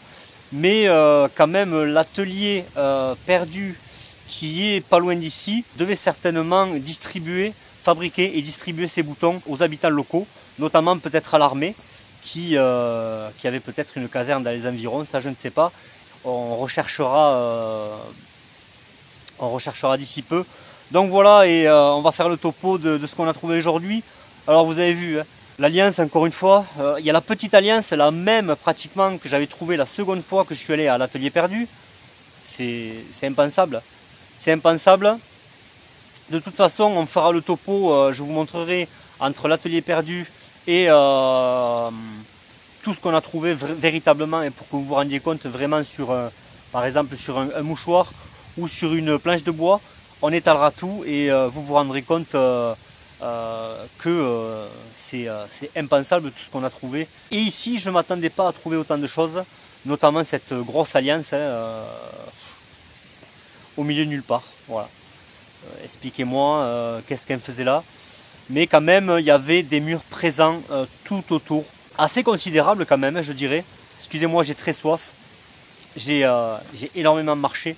Mais quand même, l'atelier perdu qui est pas loin d'ici devait certainement fabriquer et distribuer ces boutons aux habitants locaux, notamment peut-être à l'armée qui avait peut-être une caserne dans les environs, ça je ne sais pas. On recherchera d'ici peu. Donc voilà, et on va faire le topo de ce qu'on a trouvé aujourd'hui. Alors vous avez vu, hein, l'Alliance, encore une fois, il y a la petite Alliance, la même pratiquement que j'avais trouvé la seconde fois que je suis allé à l'atelier perdu. C'est impensable. C'est impensable. De toute façon, on fera le topo, je vous montrerai entre l'atelier perdu et tout ce qu'on a trouvé véritablement, et pour que vous vous rendiez compte vraiment sur, par exemple, sur un mouchoir ou sur une planche de bois, on étalera tout et vous vous rendrez compte que c'est impensable tout ce qu'on a trouvé. Et ici, je ne m'attendais pas à trouver autant de choses, notamment cette grosse alliance hein, au milieu de nulle part. Voilà. Expliquez-moi qu'est-ce qu'elle faisait là. Mais quand même, il y avait des murs présents tout autour. Assez considérable quand même, je dirais. Excusez-moi, j'ai très soif. J'ai énormément marché.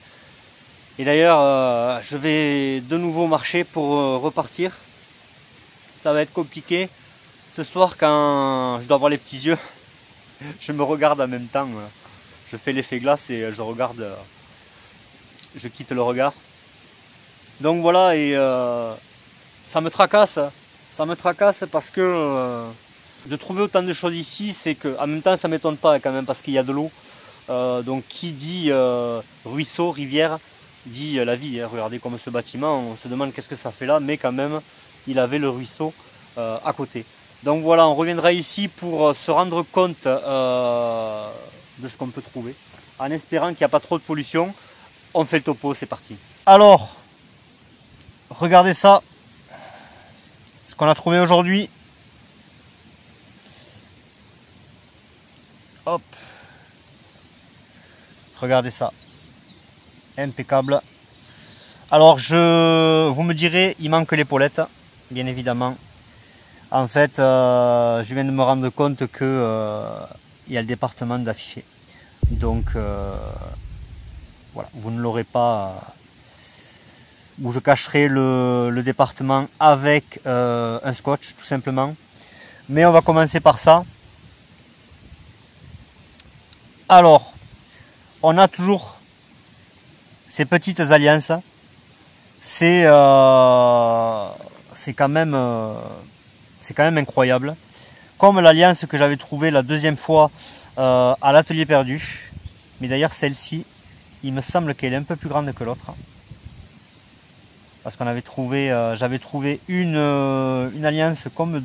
Et d'ailleurs, je vais de nouveau marcher pour repartir. Ça va être compliqué. Ce soir, quand je dois avoir les petits yeux, je me regarde en même temps. Je fais l'effet glace et je regarde. Je quitte le regard. Donc voilà, et ça me tracasse. Ça me tracasse parce que de trouver autant de choses ici, c'est que en même temps, ça ne m'étonne pas quand même parce qu'il y a de l'eau. Donc qui dit ruisseau, rivière, dit la vie. Hein. Regardez comme ce bâtiment, on se demande qu'est-ce que ça fait là, mais quand même, il avait le ruisseau à côté. Donc voilà, on reviendra ici pour se rendre compte de ce qu'on peut trouver. En espérant qu'il n'y a pas trop de pollution, on fait le topo, c'est parti. Alors, regardez ça, ce qu'on a trouvé aujourd'hui. Hop. Regardez ça. Impeccable. Alors, vous me direz, il manque l'épaulette, bien évidemment. En fait, je viens de me rendre compte que il y a le département d'affiché. Donc, voilà, vous ne l'aurez pas. Où je cacherai le département avec un scotch, tout simplement. Mais on va commencer par ça. Alors, on a toujours ces petites alliances. C'est quand même incroyable. Comme l'alliance que j'avais trouvée la deuxième fois à l'atelier perdu. Mais d'ailleurs celle-ci, il me semble qu'elle est un peu plus grande que l'autre. Parce qu'on avait trouvé, j'avais trouvé une alliance comme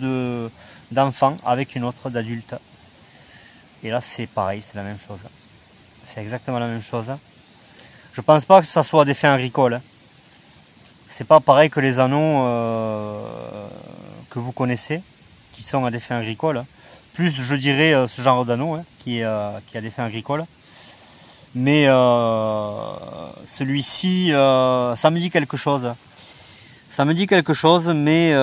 d'enfant avec une autre d'adulte. Et là c'est pareil, c'est la même chose. C'est exactement la même chose. Je pense pas que ça soit des fins agricoles. C'est pas pareil que les anneaux que vous connaissez, qui sont à des fins agricoles. Plus je dirais ce genre d'anneau hein, qui a des fins agricoles. Mais celui-ci, ça me dit quelque chose. Ça me dit quelque chose, mais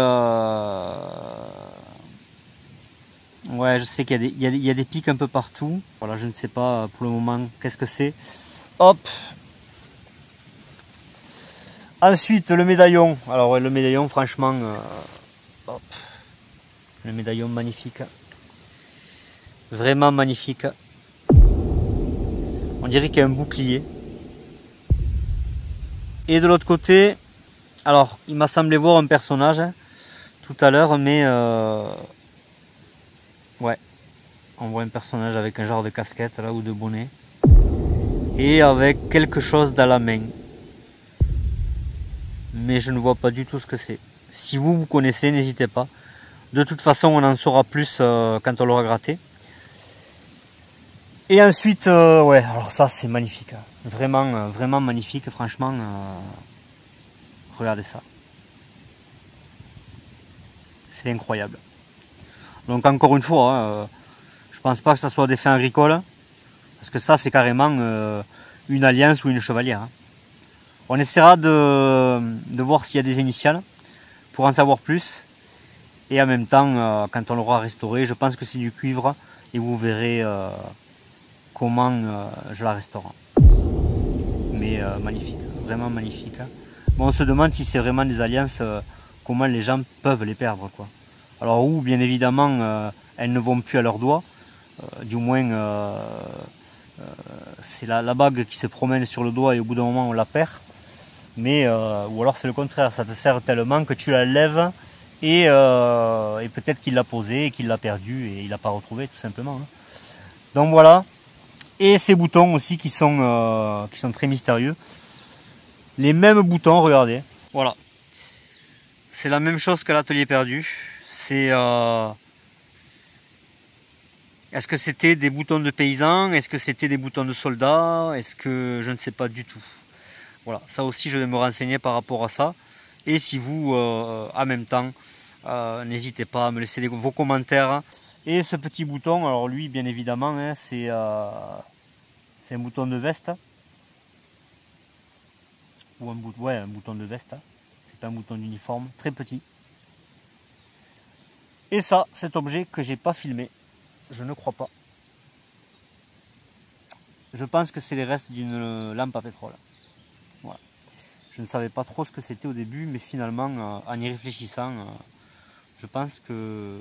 ouais, je sais qu'il y a des pics un peu partout. Voilà, je ne sais pas pour le moment qu'est-ce que c'est. Hop. Ensuite, le médaillon. Alors ouais, le médaillon, franchement, hop. Le médaillon magnifique. Vraiment magnifique. On dirait qu'il y a un bouclier. Et de l'autre côté, alors il m'a semblé voir un personnage tout à l'heure, mais ouais, on voit un personnage avec un genre de casquette là ou de bonnet et avec quelque chose dans la main. Mais je ne vois pas du tout ce que c'est. Si vous connaissez, n'hésitez pas. De toute façon, on en saura plus quand on l'aura gratté. Et ensuite, ouais, alors ça c'est magnifique. Vraiment, vraiment magnifique, franchement. Regardez ça. C'est incroyable. Donc encore une fois, je pense pas que ça soit des fins agricoles. Parce que ça, c'est carrément une alliance ou une chevalière. On essaiera de voir s'il y a des initiales pour en savoir plus. Et en même temps, quand on l'aura restauré, je pense que c'est du cuivre. Et vous verrez comment je la restaure. Mais magnifique, vraiment magnifique. Bon, on se demande si c'est vraiment des alliances, comment les gens peuvent les perdre, quoi. Alors, ou bien évidemment, elles ne vont plus à leurs doigts. Du moins, c'est la bague qui se promène sur le doigt et au bout d'un moment, on la perd. Mais, ou alors c'est le contraire, ça te sert tellement que tu la lèves et peut-être qu'il l'a posée et qu'il l'a perdue et il l'a pas retrouvé tout simplement. Hein. Donc voilà. Et ces boutons aussi qui sont très mystérieux. Les mêmes boutons, regardez. Voilà. C'est la même chose que l'atelier perdu. C'est est-ce que c'était des boutons de paysans? Est-ce que c'était des boutons de soldats? Est-ce que je ne sais pas du tout. Voilà, ça aussi je vais me renseigner par rapport à ça. Et si vous, en même temps, n'hésitez pas à me laisser vos commentaires. Et ce petit bouton, alors lui, bien évidemment, hein, c'est un bouton de veste. Ou un bouton de veste. C'est pas un bouton d'uniforme, très petit. Et ça, cet objet que j'ai pas filmé, je ne crois pas. Je pense que c'est les restes d'une lampe à pétrole. Voilà. Je ne savais pas trop ce que c'était au début, mais finalement, en y réfléchissant, je pense que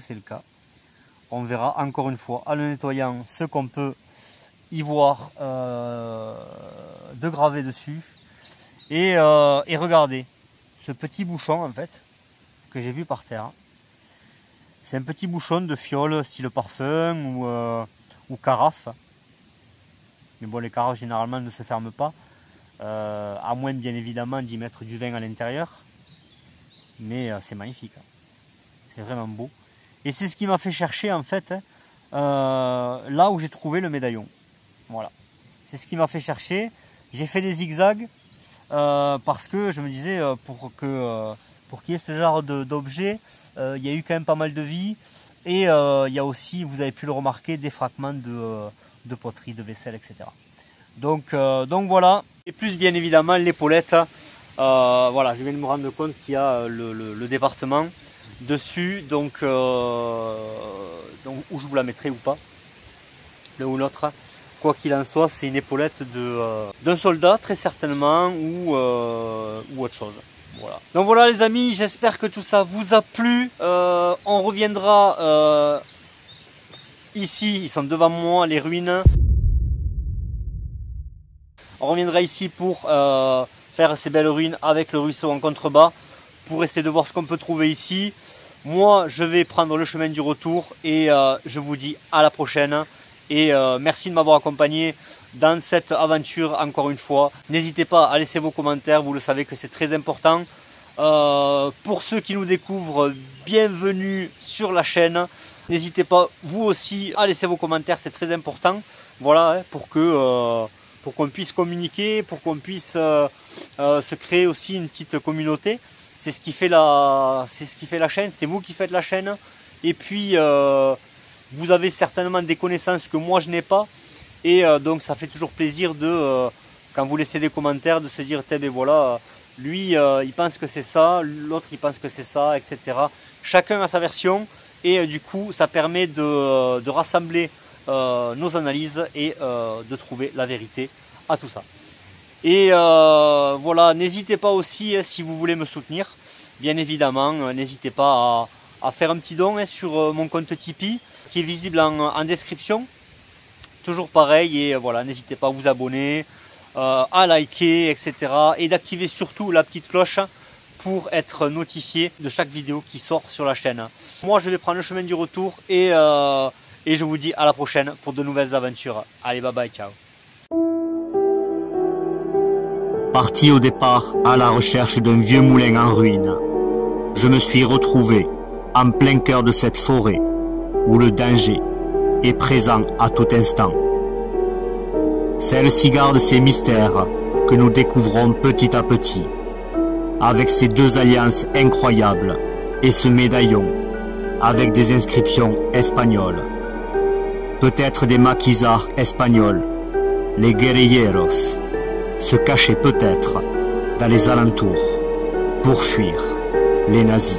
c'est le cas. On verra encore une fois, en le nettoyant, ce qu'on peut y voir de gravé dessus. Et regardez, ce petit bouchon, en fait, que j'ai vu par terre. C'est un petit bouchon de fiole, style parfum ou carafe. Mais bon, les carafes, généralement, ne se ferment pas. À moins bien évidemment d'y mettre du vin à l'intérieur, mais c'est magnifique, c'est vraiment beau et c'est ce qui m'a fait chercher en fait là où j'ai trouvé le médaillon. Voilà, c'est ce qui m'a fait chercher. J'ai fait des zigzags parce que je me disais pour qu'il y ait ce genre d'objet, il y a eu quand même pas mal de vie et il y a aussi, vous avez pu le remarquer, des fragments de poterie, de vaisselle, etc. Donc voilà. Et plus bien évidemment l'épaulette, voilà, je viens de me rendre compte qu'il y a le département dessus, donc où je vous la mettrai ou pas, l'un ou l'autre. Quoi qu'il en soit, c'est une épaulette d'un soldat très certainement ou autre chose. Voilà. Donc voilà les amis, j'espère que tout ça vous a plu. On reviendra ici, ils sont devant moi les ruines. On reviendra ici pour faire ces belles ruines avec le ruisseau en contrebas pour essayer de voir ce qu'on peut trouver ici. Moi, je vais prendre le chemin du retour et je vous dis à la prochaine. Et merci de m'avoir accompagné dans cette aventure encore une fois. N'hésitez pas à laisser vos commentaires, vous le savez que c'est très important. Pour ceux qui nous découvrent, bienvenue sur la chaîne. N'hésitez pas vous aussi à laisser vos commentaires, c'est très important. Voilà, hein, pour qu'on puisse communiquer, pour qu'on puisse se créer aussi une petite communauté. C'est ce qui fait la chaîne, c'est vous qui faites la chaîne. Et puis vous avez certainement des connaissances que moi je n'ai pas. Et donc ça fait toujours plaisir quand vous laissez des commentaires, de se dire, ben voilà, lui il pense que c'est ça, l'autre il pense que c'est ça, etc. Chacun a sa version et du coup ça permet de rassembler nos analyses et de trouver la vérité à tout ça. Et voilà, n'hésitez pas aussi, si vous voulez me soutenir, bien évidemment, n'hésitez pas à faire un petit don sur mon compte Tipeee, qui est visible en description. Toujours pareil, et voilà, n'hésitez pas à vous abonner, à liker, etc. Et d'activer surtout la petite cloche pour être notifié de chaque vidéo qui sort sur la chaîne. Moi, je vais prendre le chemin du retour et je vous dis à la prochaine pour de nouvelles aventures. Allez, bye bye, ciao. Parti au départ à la recherche d'un vieux moulin en ruine, je me suis retrouvé en plein cœur de cette forêt où le danger est présent à tout instant. Celle-ci garde ces mystères que nous découvrons petit à petit, avec ces deux alliances incroyables et ce médaillon avec des inscriptions espagnoles. Peut-être des maquisards espagnols, les guerrilleros, se cachaient peut-être dans les alentours pour fuir les nazis.